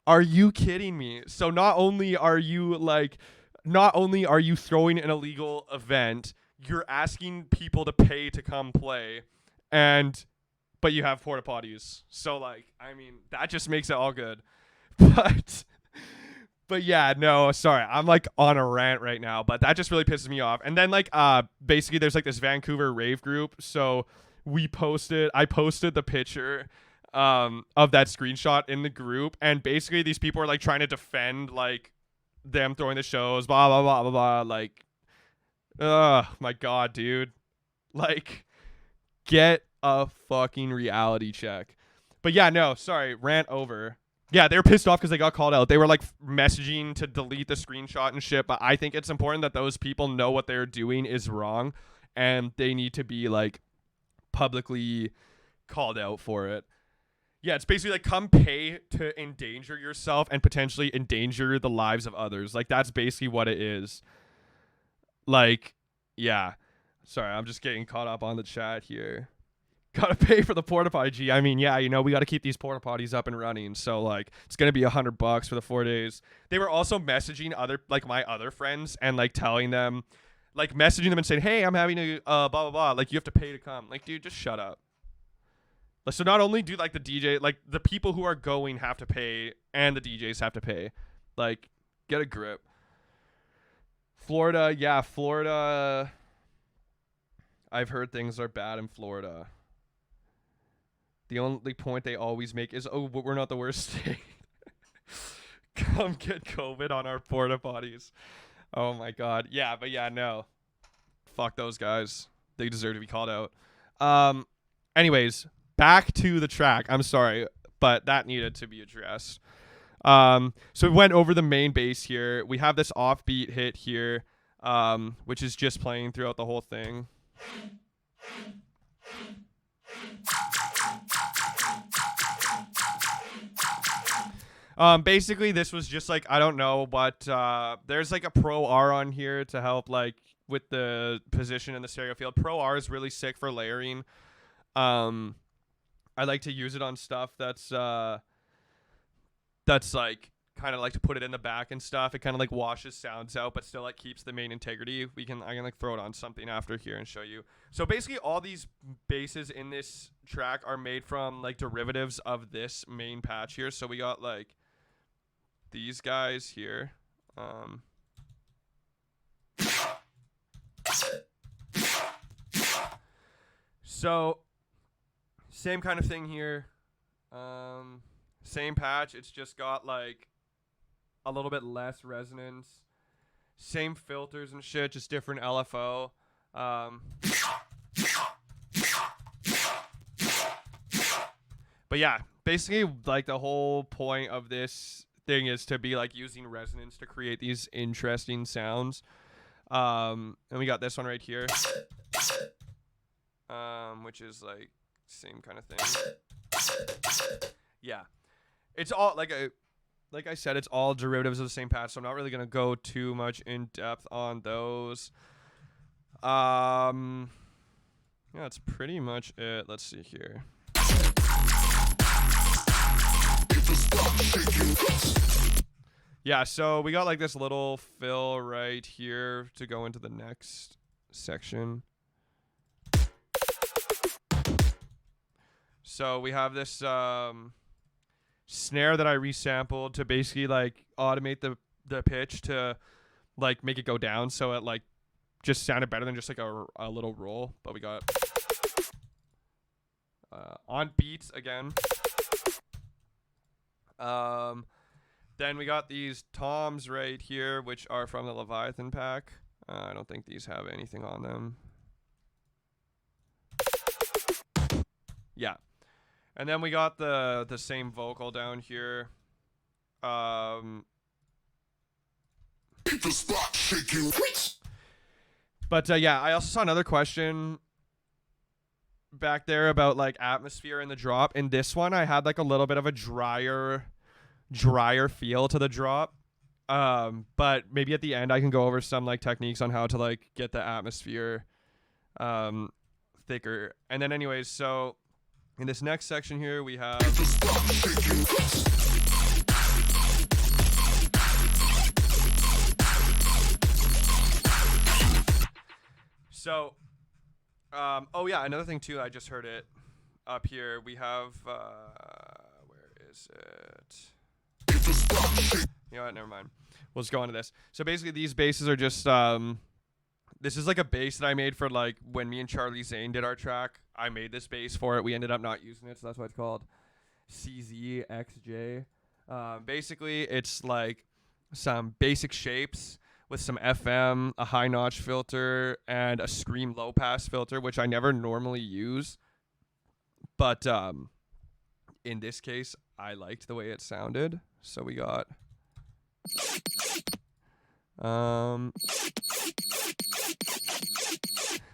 are you kidding me? So not only are you throwing an illegal event, you're asking people to pay to come play, but you have porta potties. So, like, I mean, that just makes it all good. But yeah, no, sorry. I'm like on a rant right now, but that just really pisses me off. And then like basically there's like this Vancouver rave group. So I posted the picture of that screenshot in the group, and basically these people are like trying to defend like them throwing the shows, blah blah blah blah blah. Like, my god, dude. Like, get a fucking reality check. But yeah, no, sorry, rant over. Yeah, they were pissed off because they got called out. They were like messaging to delete the screenshot and shit. But I think it's important that those people know what they're doing is wrong, and they need to be like publicly called out for it. Yeah, it's basically like come pay to endanger yourself and potentially endanger the lives of others. Like that's basically what it is. Like, yeah. Sorry, I'm just getting caught up on the chat here. Gotta pay for the porta potty. G. I mean, yeah, you know, we gotta keep these porta potties up and running. So like, it's gonna be $100 for the 4 days. They were also messaging my other friends and like telling them, like messaging them and saying, hey, I'm having a blah blah blah. Like you have to pay to come. Like, dude, just shut up. Like, so not only do like the DJ, like the people who are going have to pay, and the DJs have to pay. Like, get a grip. Florida, yeah, Florida. I've heard things are bad in Florida. The only point they always make is, oh, but we're not the worst state. Come get COVID on our porta potties. Oh my god. Yeah, but yeah, no. Fuck those guys. They deserve to be called out. Anyways, back to the track. I'm sorry, but that needed to be addressed. So we went over the main bass here. We have this offbeat hit here, which is just playing throughout the whole thing. Basically this was just like, I don't know, but there's like a Pro R on here to help like with the position in the stereo field. Pro R is really sick for layering. I like to use it on stuff that's like kind of like to put it in the back and stuff. It kind of like washes sounds out, but still like keeps the main integrity. I can like throw it on something after here and show you. So basically all these basses in this track are made from like derivatives of this main patch here. So we got like these guys here. So same kind of thing here. Same patch. It's just got like a little bit less resonance. Same filters and shit, just different LFO. But yeah, basically like the whole point of this thing is to be like using resonance to create these interesting sounds. And we got this one right here, which is like same kind of thing. Yeah, it's all like I said, it's all derivatives of the same patch, so I'm not really gonna go too much in depth on those. Yeah, that's pretty much it. Let's see here. Yeah, so we got like this little fill right here to go into the next section. So we have this snare that I resampled to basically like automate the pitch to like make it go down, so it like just sounded better than just like a little roll. But we got on beats again. Then we got these toms right here, which are from the Leviathan pack. I don't think these have anything on them. Yeah. And then we got the same vocal down here. But yeah, I also saw another question back there about like atmosphere in the drop. In this one, I had like a little bit of a drier feel to the drop. But maybe at the end I can go over some like techniques on how to like get the atmosphere thicker. And then anyways, so in this next section here we have so oh yeah, another thing too, I just heard it up here. We have where is it? You know what, never mind. We'll just go on to this. So basically these basses are just this is like a bass that I made for like when me and Charlie Zane did our track. I made this bass for it. We ended up not using it, so that's why it's called CZXJ. Basically it's like some basic shapes with some FM, a high notch filter, and a scream low pass filter, which I never normally use. But in this case, I liked the way it sounded. So we got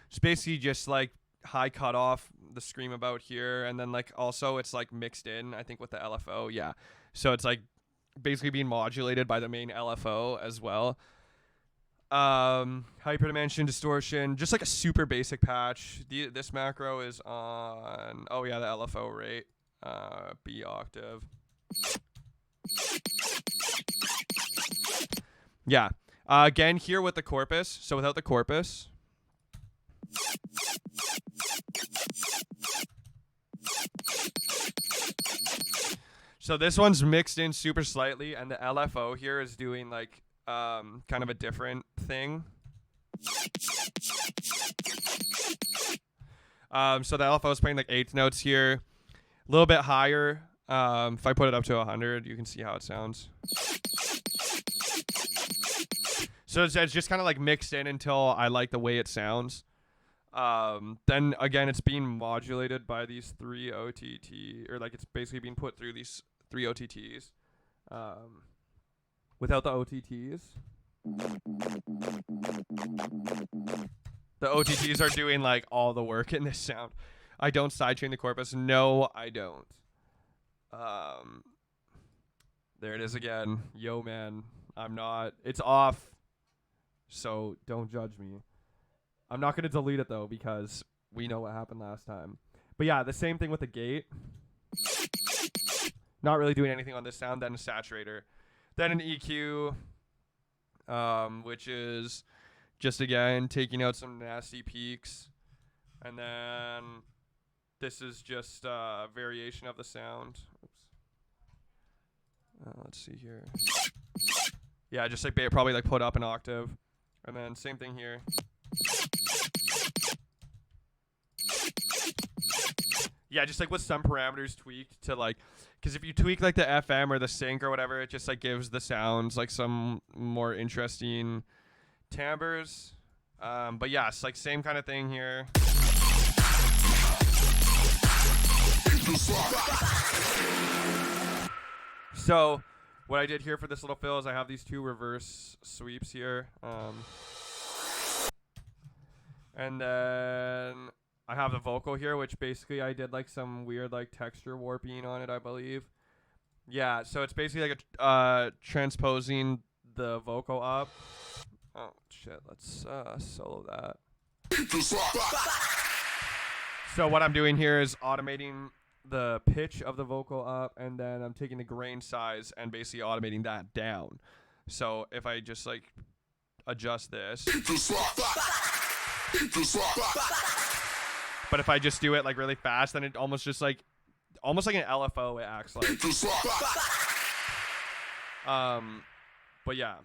it's basically just like high cut off the scream about here, and then like also it's like mixed in, I think, with the LFO. Yeah, so it's like basically being modulated by the main LFO as well. Hyperdimension, distortion, just like a super basic patch. This macro is on, oh yeah, the LFO rate, B octave. Yeah. Again, here with the corpus. So without the corpus. So this one's mixed in super slightly, and the LFO here is doing like kind of a different thing. So the LFO is playing like eighth notes here, a little bit higher. If I put it up to 100, you can see how it sounds. So it's just kind of like mixed in until I like the way it sounds. Then again, it's being modulated by these 3 OTT, or like it's basically being put through these 3 OTTs. Without the OTTs, the OTTs are doing like all the work in this sound. I don't sidechain the corpus. No, I don't. There it is again. Yo, man, I'm not. It's off. So don't judge me. I'm not going to delete it though, because we know what happened last time. But yeah, the same thing with the gate. Not really doing anything on this sound. Then a saturator. Then an EQ, which is just, again, taking out some nasty peaks. And then this is just a variation of the sound. Oops. Let's see here. Yeah, just like probably like put up an octave. And then same thing here. Yeah, just like with some parameters tweaked to like, because if you tweak like the FM or the sync or whatever, it just like gives the sounds like some more interesting timbres. But yeah, it's like same kind of thing here. So what I did here for this little fill is I have these 2 reverse sweeps here. And then I have the vocal here, which basically I did like some weird like texture warping on it, I believe. Yeah, so it's basically like a transposing the vocal up. Oh shit, let's solo that. So what I'm doing here is automating the pitch of the vocal up, and then I'm taking the grain size and basically automating that down. So if I just like adjust this, but if I just do it like really fast, then it almost like an LFO it acts like. But yeah.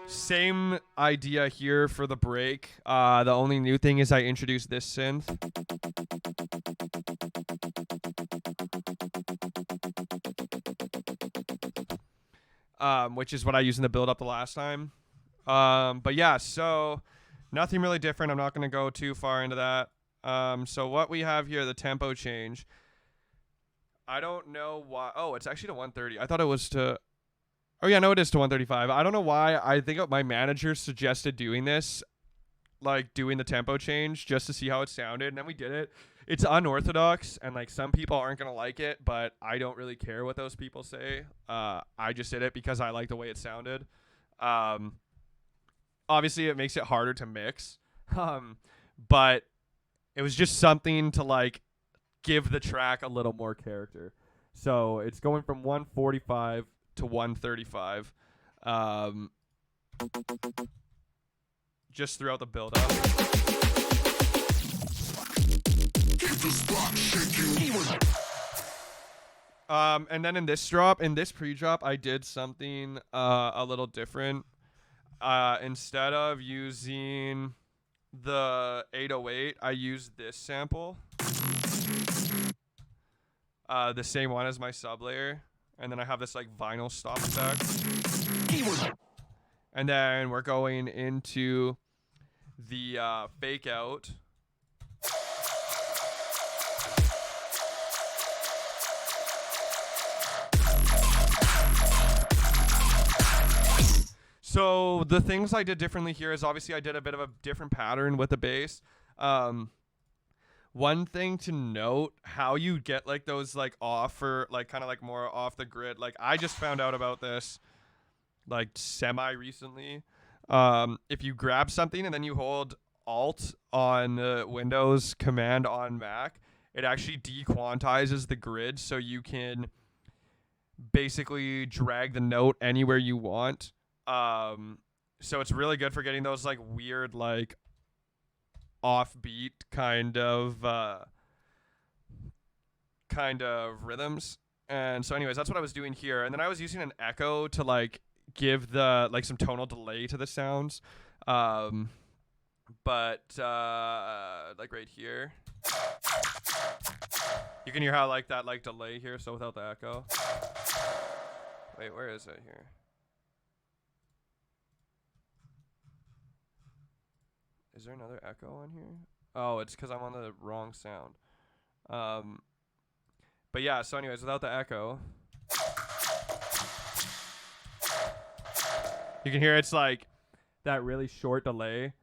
Same idea here for the break. The only new thing is I introduced this synth. Which is what I used in the build up the last time. But yeah, so nothing really different. I'm not going to go too far into that. So what we have here, the tempo change. I don't know why. Oh, it's actually to 130. I thought it was to... Oh, yeah, no, it is to 135. I don't know why. I think my manager suggested doing this, like doing the tempo change just to see how it sounded. And then we did it. It's unorthodox, and like some people aren't going to like it, but I don't really care what those people say. I just did it because I like the way it sounded. Obviously, it makes it harder to mix, but it was just something to like give the track a little more character. So it's going from 145 to 135, just throughout the build-up. And then in this pre-drop, I did something a little different. Instead of using the 808, I used this sample. The same one as my sub layer. And then I have this like vinyl stop effect. And then we're going into the fake out. So the things I did differently here is obviously I did a bit of a different pattern with the bass. One thing to note, how you get like those like off or like kind of like more off the grid. Like I just found out about this like semi recently. If you grab something and then you hold Alt on Windows, Command on Mac, it actually dequantizes the grid so you can basically drag the note anywhere you want. So it's really good for getting those like weird like offbeat kind of rhythms. And so anyways, that's what I was doing here. And then I was using an echo to like give the like some tonal delay to the sounds. But like right here, you can hear how like that like delay here, so without the echo. Wait, where is it here? Is there another echo on here? Oh, it's because I'm on the wrong sound. But yeah, so anyways, without the echo, you can hear it's like that really short delay.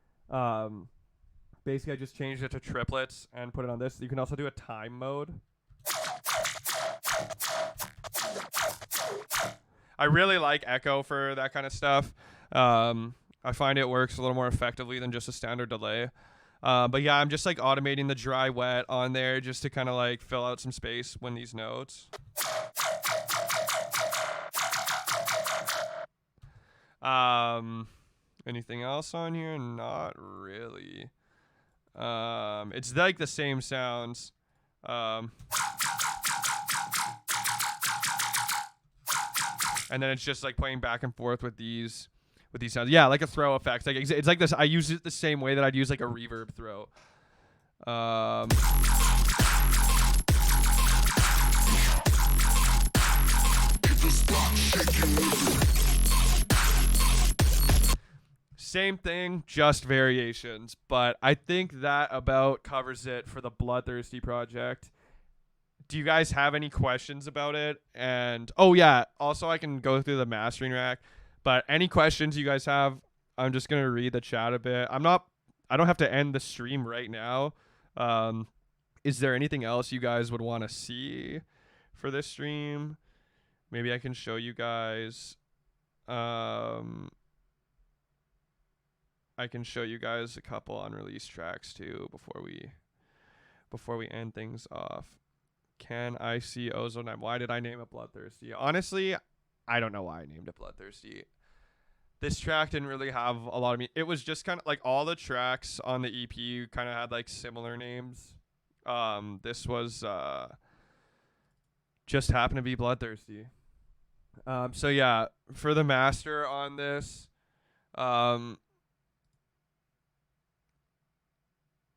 Basically, I just changed it to triplets and put it on this. You can also do a time mode. I really like echo for that kind of stuff. I find it works a little more effectively than just a standard delay. But yeah, I'm just like automating the dry wet on there just to kind of like fill out some space when these notes. Anything else on here? Not really. It's like the same sounds. And then it's just like playing back and forth with these sounds. Yeah, like a throw effect. Like it's like this. I use it the same way that I'd use like a reverb throw. Same thing, just variations. But I think that about covers it for the Bloodthirsty project. do you guys have any questions about it? And oh yeah, also I can go through the mastering rack. But any questions you guys have, I'm just gonna read the chat a bit. I don't have to end the stream right now. Is there anything else you guys would want to see for this stream? Maybe I can show you guys. I can show you guys a couple unreleased tracks too before we end things off. Can I see Ozone 9? Why did I name it Bloodthirsty? Honestly, I don't know why I named it Bloodthirsty. This track didn't really have a lot of me. It was just kind of like all the tracks on the EP kind of had like similar names. This was just happened to be Bloodthirsty. So yeah, for the master on this,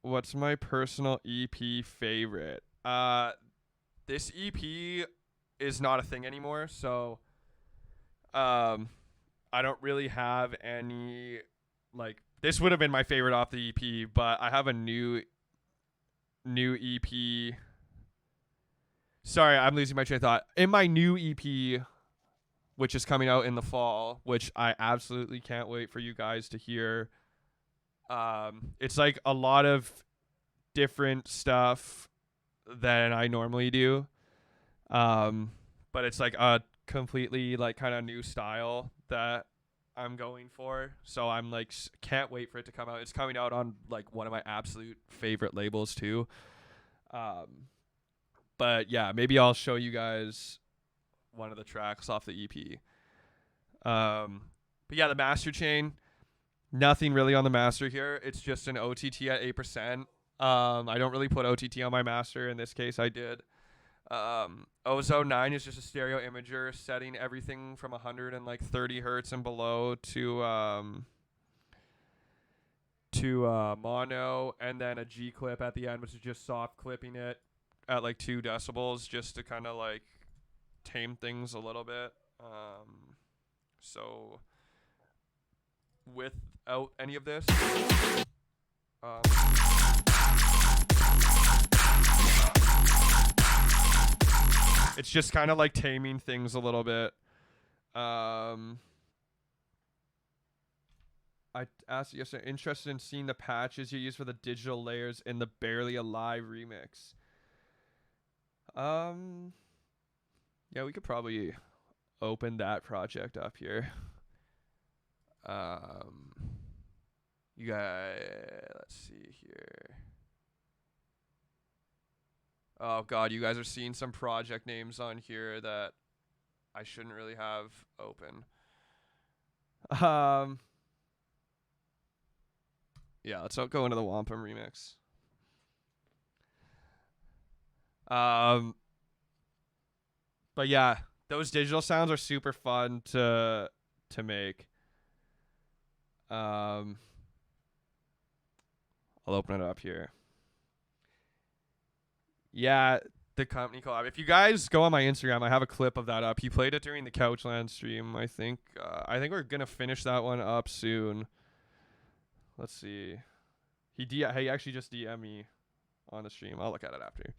what's my personal EP favorite? This EP is not a thing anymore, so I don't really have any, like, this would have been my favorite off the EP, but I have a new EP. Sorry, I'm losing my train of thought. In my new EP, which is coming out in the fall, which I absolutely can't wait for you guys to hear. It's like a lot of different stuff than I normally do. But it's like a completely like kind of new style that I'm going for. So I'm like can't wait for it to come out. It's coming out on like one of my absolute favorite labels too. But yeah, maybe I'll show you guys one of the tracks off the EP. But yeah, the master chain, nothing really on the master here. It's just an OTT at 8%. I don't really put OTT on my master. In this case, I did. Ozone 9 is just a stereo imager setting everything from 130 hertz and below to mono, and then a G clip at the end, which is just soft clipping it at like 2 decibels just to kind of like tame things a little bit. So without any of this, it's just kind of like taming things a little bit. I asked you yesterday, interested in seeing the patches you use for the digital layers in the Barely Alive remix. Yeah, we could probably open that project up here. You guys, let's see here. Oh god, you guys are seeing some project names on here that I shouldn't really have open. Yeah, let's go into the Wampum remix. But yeah, those digital sounds are super fun to make. I'll open it up here. Yeah, the company collab. If you guys go on my Instagram, I have a clip of that up. He played it during the Couchland stream. I think we're gonna finish that one up soon. Let's see. He actually just DM'd me on the stream. I'll look at it after.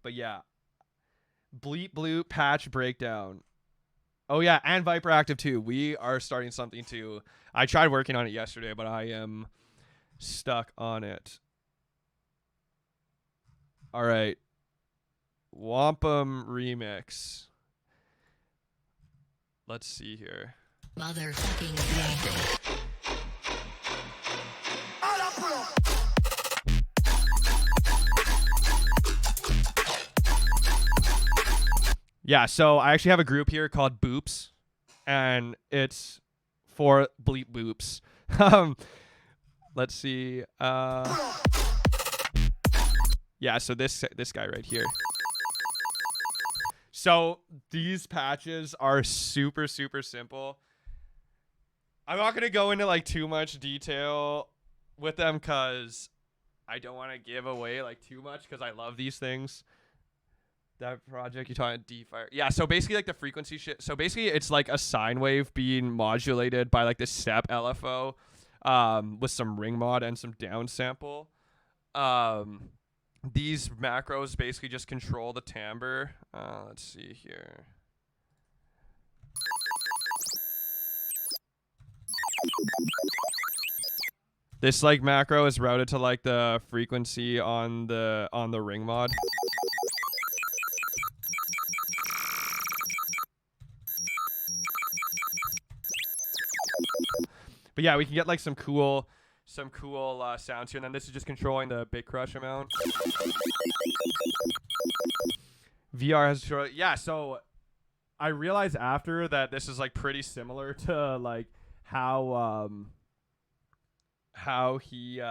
But yeah, Bleep Blue patch breakdown. Oh yeah, and Viper Active 2. We are starting something too. I tried working on it yesterday, but I am stuck on it. All right. Wampum remix. Let's see here. Motherfucking Wampum. Yeah, so I actually have a group here called Boops, and it's for Bleep Boops. Let's see. Yeah, so this guy right here. So these patches are super, super simple. I'm not going to go into like too much detail with them because I don't want to give away like too much because I love these things. That project you're talking D-Fire. Yeah, so basically like the frequency shit. So basically it's like a sine wave being modulated by like this step LFO with some ring mod and some down sample. these macros basically just control the timbre. Let's see here. This like macro is routed to like the frequency on the ring mod. But yeah, we can get like some cool sounds here, and then this is just controlling the bit crush amount. VR has yeah. So I realized after that this is like pretty similar to like how he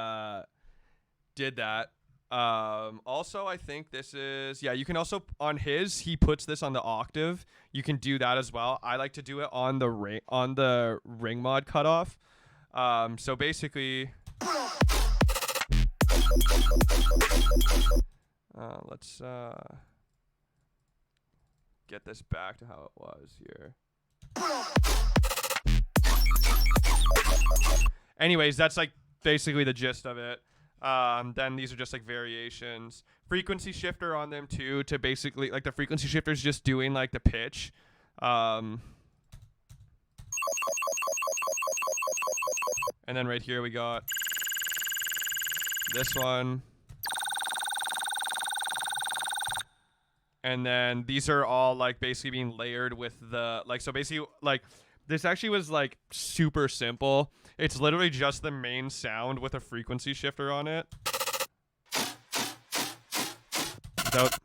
did that. Also, I think this is, yeah, you can also, on his, he puts this on the octave. You can do that as well. I like to do it on the ring mod cutoff. So basically, let's get this back to how it was here. Anyways, that's like basically the gist of it. Then these are just like variations. Frequency shifter on them too, to basically like the frequency shifter is just doing like the pitch. And then right here we got this one. And then these are all like basically being layered with the like, so basically like this actually was like super simple. It's literally just the main sound with a frequency shifter on it. Without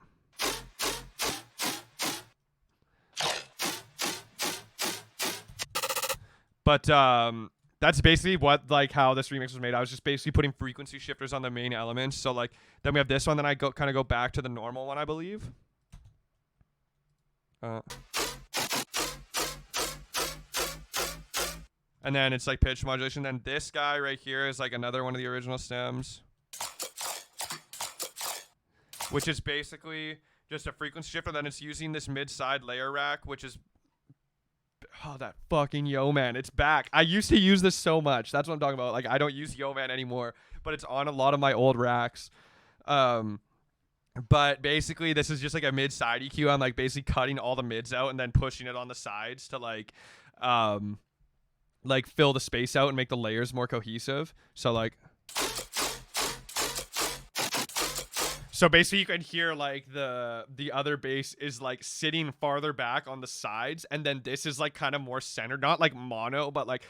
But that's basically what like how this remix was made. I was just basically putting frequency shifters on the main elements. So like then we have this one, then I kind of go back to the normal one, I believe. And then it's like pitch modulation. Then this guy right here is like another one of the original stems, which is basically just a frequency shifter. Then it's using this mid-side layer rack, which is, oh, that fucking Yo Man, it's back. I used to use this so much. That's what I'm talking about. Like I don't use Yo Man anymore, but it's on a lot of my old racks. But basically this is just like a mid-side EQ. I'm like basically cutting all the mids out and then pushing it on the sides to like fill the space out and make the layers more cohesive. So like, so basically you can hear like the other bass is like sitting farther back on the sides, and then this is like kind of more centered, not like mono, but like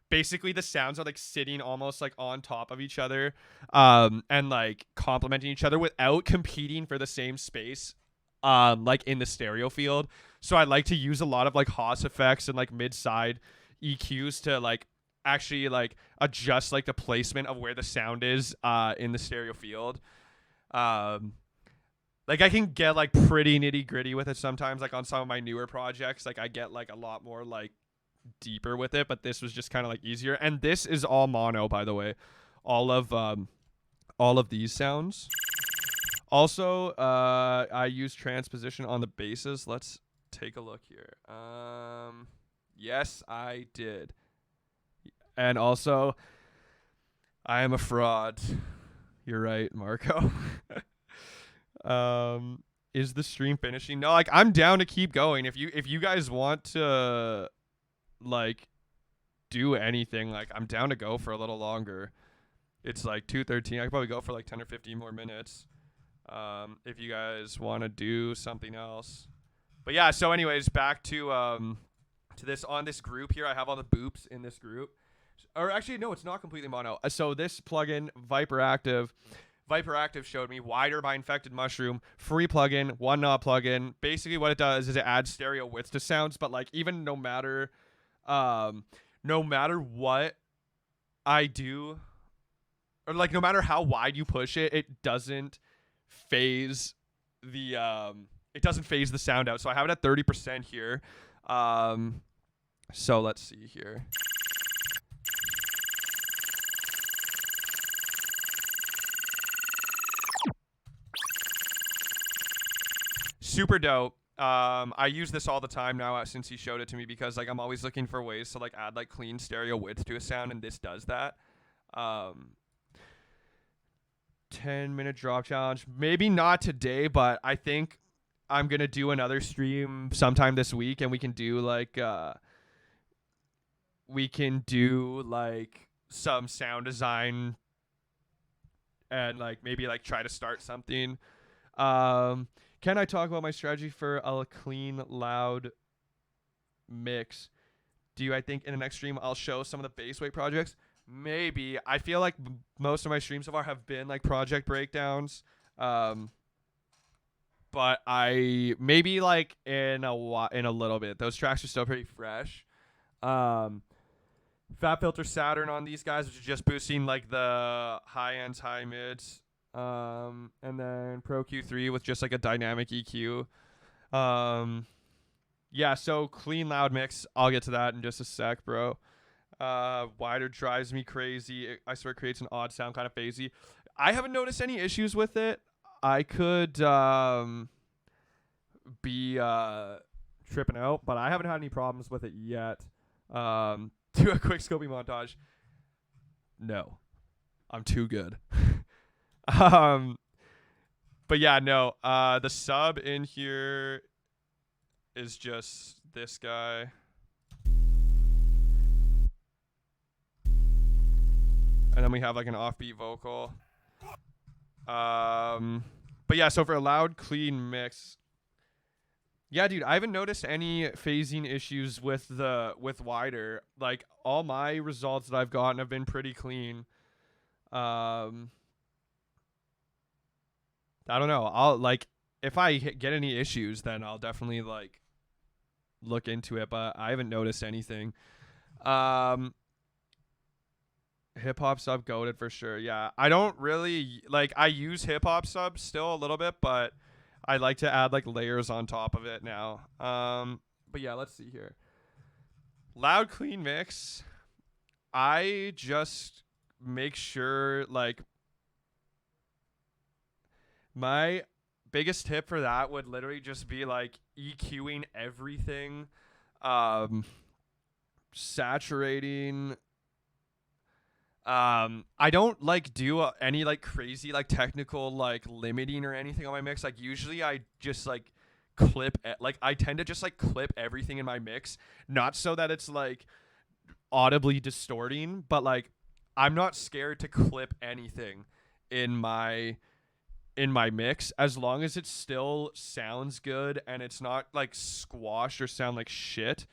basically the sounds are like sitting almost like on top of each other, and like complementing each other without competing for the same space, like in the stereo field. So I like to use a lot of like Haas effects and like mid-side EQs to like actually like adjust like the placement of where the sound is in the stereo field. Like I can get like pretty nitty gritty with it sometimes, like on some of my newer projects. Like I get like a lot more like deeper with it, but this was just kind of like easier. And this is all mono, by the way, all of these sounds. Also, I use transposition on the basses. Let's take a look here. Yes, I did. And also, I am a fraud. You're right, Marco. Is the stream finishing? No, like I'm down to keep going. If you guys want to like do anything, like I'm down to go for a little longer. It's like 2:13. I could probably go for like 10 or 15 more minutes. If you guys want to do something else. But yeah, so anyways, back to this on this group here. I have all the boops in this group. Or actually, no, it's not completely mono. So this plugin, Viper Active showed me Wider by Infected Mushroom, free plugin, one knob plugin. Basically what it does is it adds stereo width to sounds, but like even no matter what I do, or like no matter how wide you push it, it doesn't phase the sound out. So I have it at 30% here. So let's see here. Super dope. I use this all the time now since he showed it to me, because like I'm always looking for ways to like add like clean stereo width to a sound, and this does that. 10-minute drop challenge. Maybe not today, but I think I'm going to do another stream sometime this week, and we can do like some sound design and like maybe like try to start something. Can I talk about my strategy for a clean, loud mix? I think in the next stream I'll show some of the bass weight projects? Maybe. I feel like most of my streams so far have been like project breakdowns. But I maybe like in a little bit. Those tracks are still pretty fresh. Fat Filter Saturn on these guys, which is just boosting like the high ends, high mids. And then Pro Q3 with just like a dynamic EQ. Yeah, so clean loud mix. I'll get to that in just a sec, bro. Wider drives me crazy. I swear it creates an odd sound, kind of phasey. I haven't noticed any issues with it. I could be tripping out, but I haven't had any problems with it yet. Do a quick scoping montage. No, I'm too good. But yeah, no. The sub in here is just this guy. And then we have like an offbeat vocal. But yeah, so for a loud, clean mix. Yeah, dude, I haven't noticed any phasing issues with wider. Like all my results that I've gotten have been pretty clean. I don't know. I'll like if I get any issues, then I'll definitely like look into it. But I haven't noticed anything. Hip hop sub goated for sure. Yeah, I don't really like. I use hip hop subs still a little bit, but I like to add like layers on top of it now. But yeah, let's see here. Loud clean mix. I just make sure like my biggest tip for that would literally just be like EQing everything, saturating. I don't like do any like crazy like technical like limiting or anything on my mix. Like usually I just like I tend to just like clip everything in my mix, not so that it's like audibly distorting, but like I'm not scared to clip anything in my mix as long as it still sounds good and it's not like squashed or sound like shit.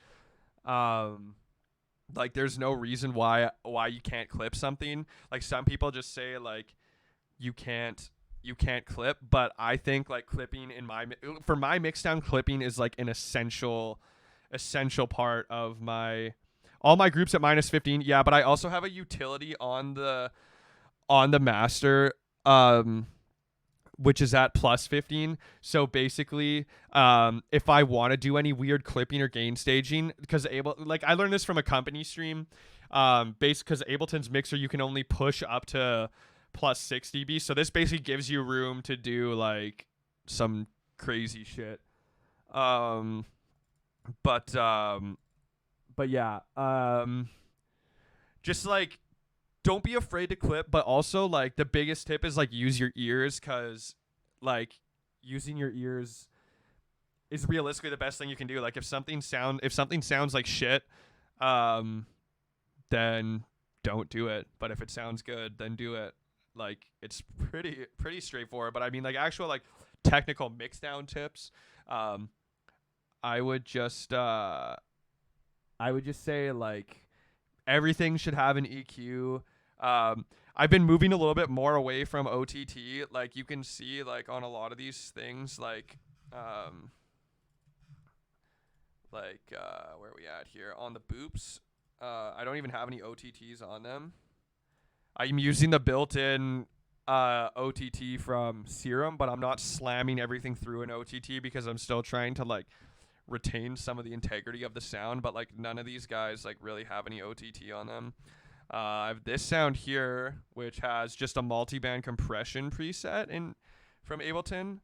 Like there's no reason why you can't clip something. Like some people just say like you can't clip, but I think like clipping for my mix down, clipping is like an essential part of all my groups at -15. Yeah, but I also have a utility on the master which is at +15. So basically, if I want to do any weird clipping or gain staging, because I learned this from a company stream, because Ableton's mixer you can only push up to +6 dB. So this basically gives you room to do like some crazy shit. But yeah, just like, don't be afraid to clip, but also like the biggest tip is like use your ears, because like using your ears is realistically the best thing you can do. Like if something sounds like shit, then don't do it. But if it sounds good, then do it. Like it's pretty straightforward. But I mean like actual like technical mix down tips, I would just say like everything should have an EQ. I've been moving a little bit more away from OTT. Like you can see like on a lot of these things, like where are we at here on the boops? I don't even have any OTTs on them. I'm using the built-in OTT from Serum, but I'm not slamming everything through an OTT because I'm still trying to like retain some of the integrity of the sound. But like none of these guys like really have any OTT on them. I have this sound here, which has just a multi-band compression preset from Ableton.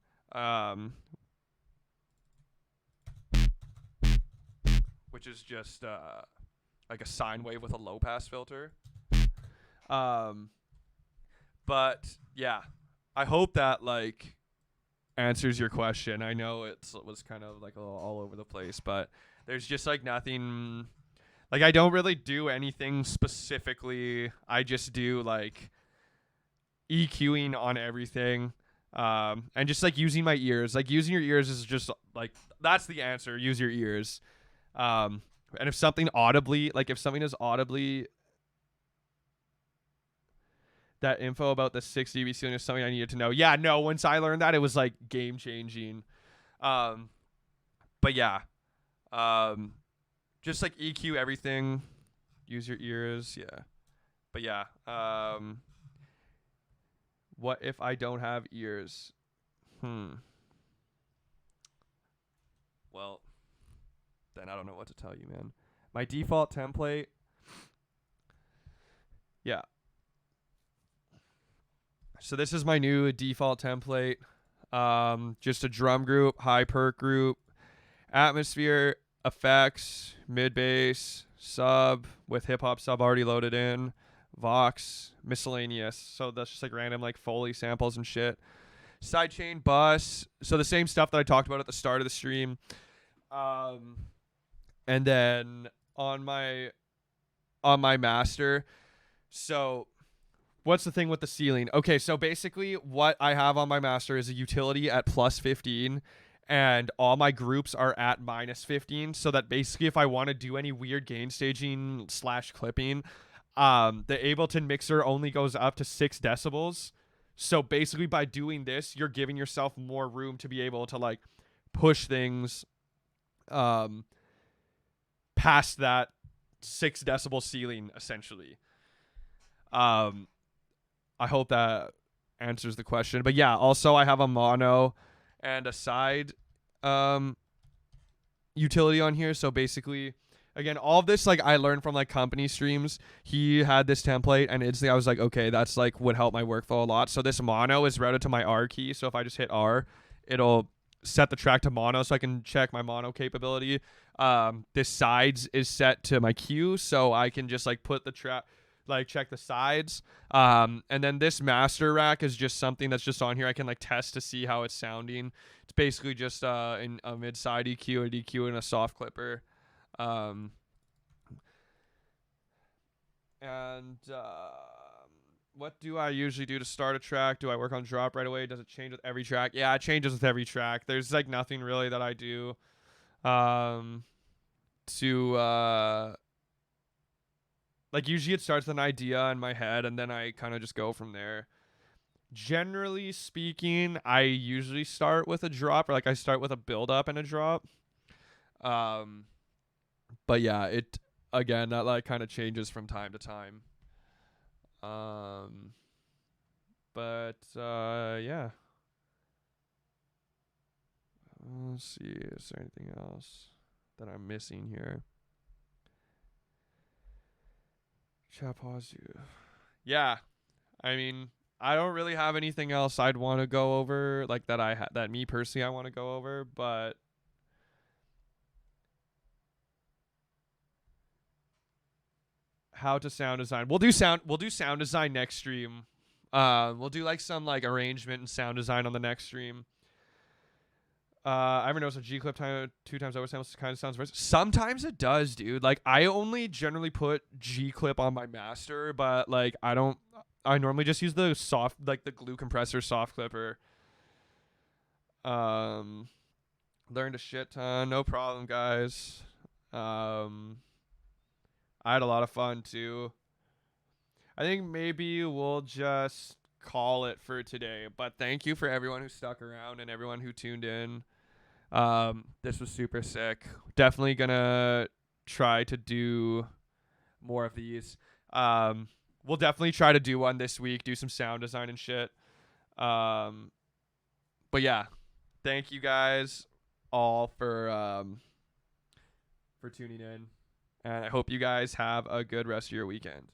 Which is just like a sine wave with a low pass filter. But yeah, I hope that like answers your question. I know it was kind of like all over the place, but there's just like nothing. Like I don't really do anything specifically. I just do like EQing on everything. And just like using my ears. Like using your ears is just like that's the answer. Use your ears. And if something audibly, like if something is audibly that info about the 6 dB ceiling is something I needed to know. Yeah, no, once I learned that, it was like game changing. But yeah. Just like EQ everything. Use your ears, yeah. But yeah. What if I don't have ears? Well, then I don't know what to tell you, man. My default template. Yeah. So this is my new default template. Just a drum group, high perk group, atmosphere, effects, mid bass, sub with hip hop sub already loaded in, Vox, miscellaneous. So that's just like random like Foley samples and shit. Sidechain bus. So the same stuff that I talked about at the start of the stream. And then on my master. So what's the thing with the ceiling? Okay, so basically what I have on my master is a utility at plus 15 and all my groups are at minus 15, so that basically if I want to do any weird gain staging / clipping, the Ableton mixer only goes up to 6 decibels. So basically by doing this, you're giving yourself more room to be able to like push things past that 6 decibel ceiling essentially. I hope that answers the question. But yeah, also I have a mono and a side utility on here. So basically, again, all of this like I learned from like company streams. He had this template and instantly I was like, okay, that's like would help my workflow a lot. So this mono is routed to my R key. So if I just hit R, it'll set the track to mono so I can check my mono capability. This sides is set to my Q, so I can just like put the track, like check the sides. And then this master rack is just something that's just on here. I can like test to see how it's sounding. It's basically just in a mid side EQ, a DQ, and a soft clipper. What do I usually do to start a track? Do I work on drop right away? Does it change with every track? Yeah, it changes with every track. There's like nothing really that I do to like usually it starts with an idea in my head and then I kind of just go from there. Generally speaking, I usually start with a drop, or like I start with a build up and a drop. But yeah, it again that like kind of changes from time to time. Yeah. Let's see. Is there anything else that I'm missing here? Chat pause you. Yeah. I mean, I don't really have anything else I'd want to go over, like that that me personally I want to go over, but how to sound design. We'll do sound design next stream. We'll do like some like arrangement and sound design on the next stream. I ever noticed a G clip time 2 times over sounds kind of sounds very. Sometimes it does, dude. Like I only generally put G clip on my master, but like I normally just use the soft, like the glue compressor soft clipper. Learned a shit ton. No problem, guys. I had a lot of fun too. I think maybe we'll just call it for today. But thank you for everyone who stuck around and everyone who tuned in. This was super sick. Definitely gonna try to do more of these. We'll definitely try to do one this week, do some sound design and shit. But yeah, thank you guys all for tuning in, and I hope you guys have a good rest of your weekend.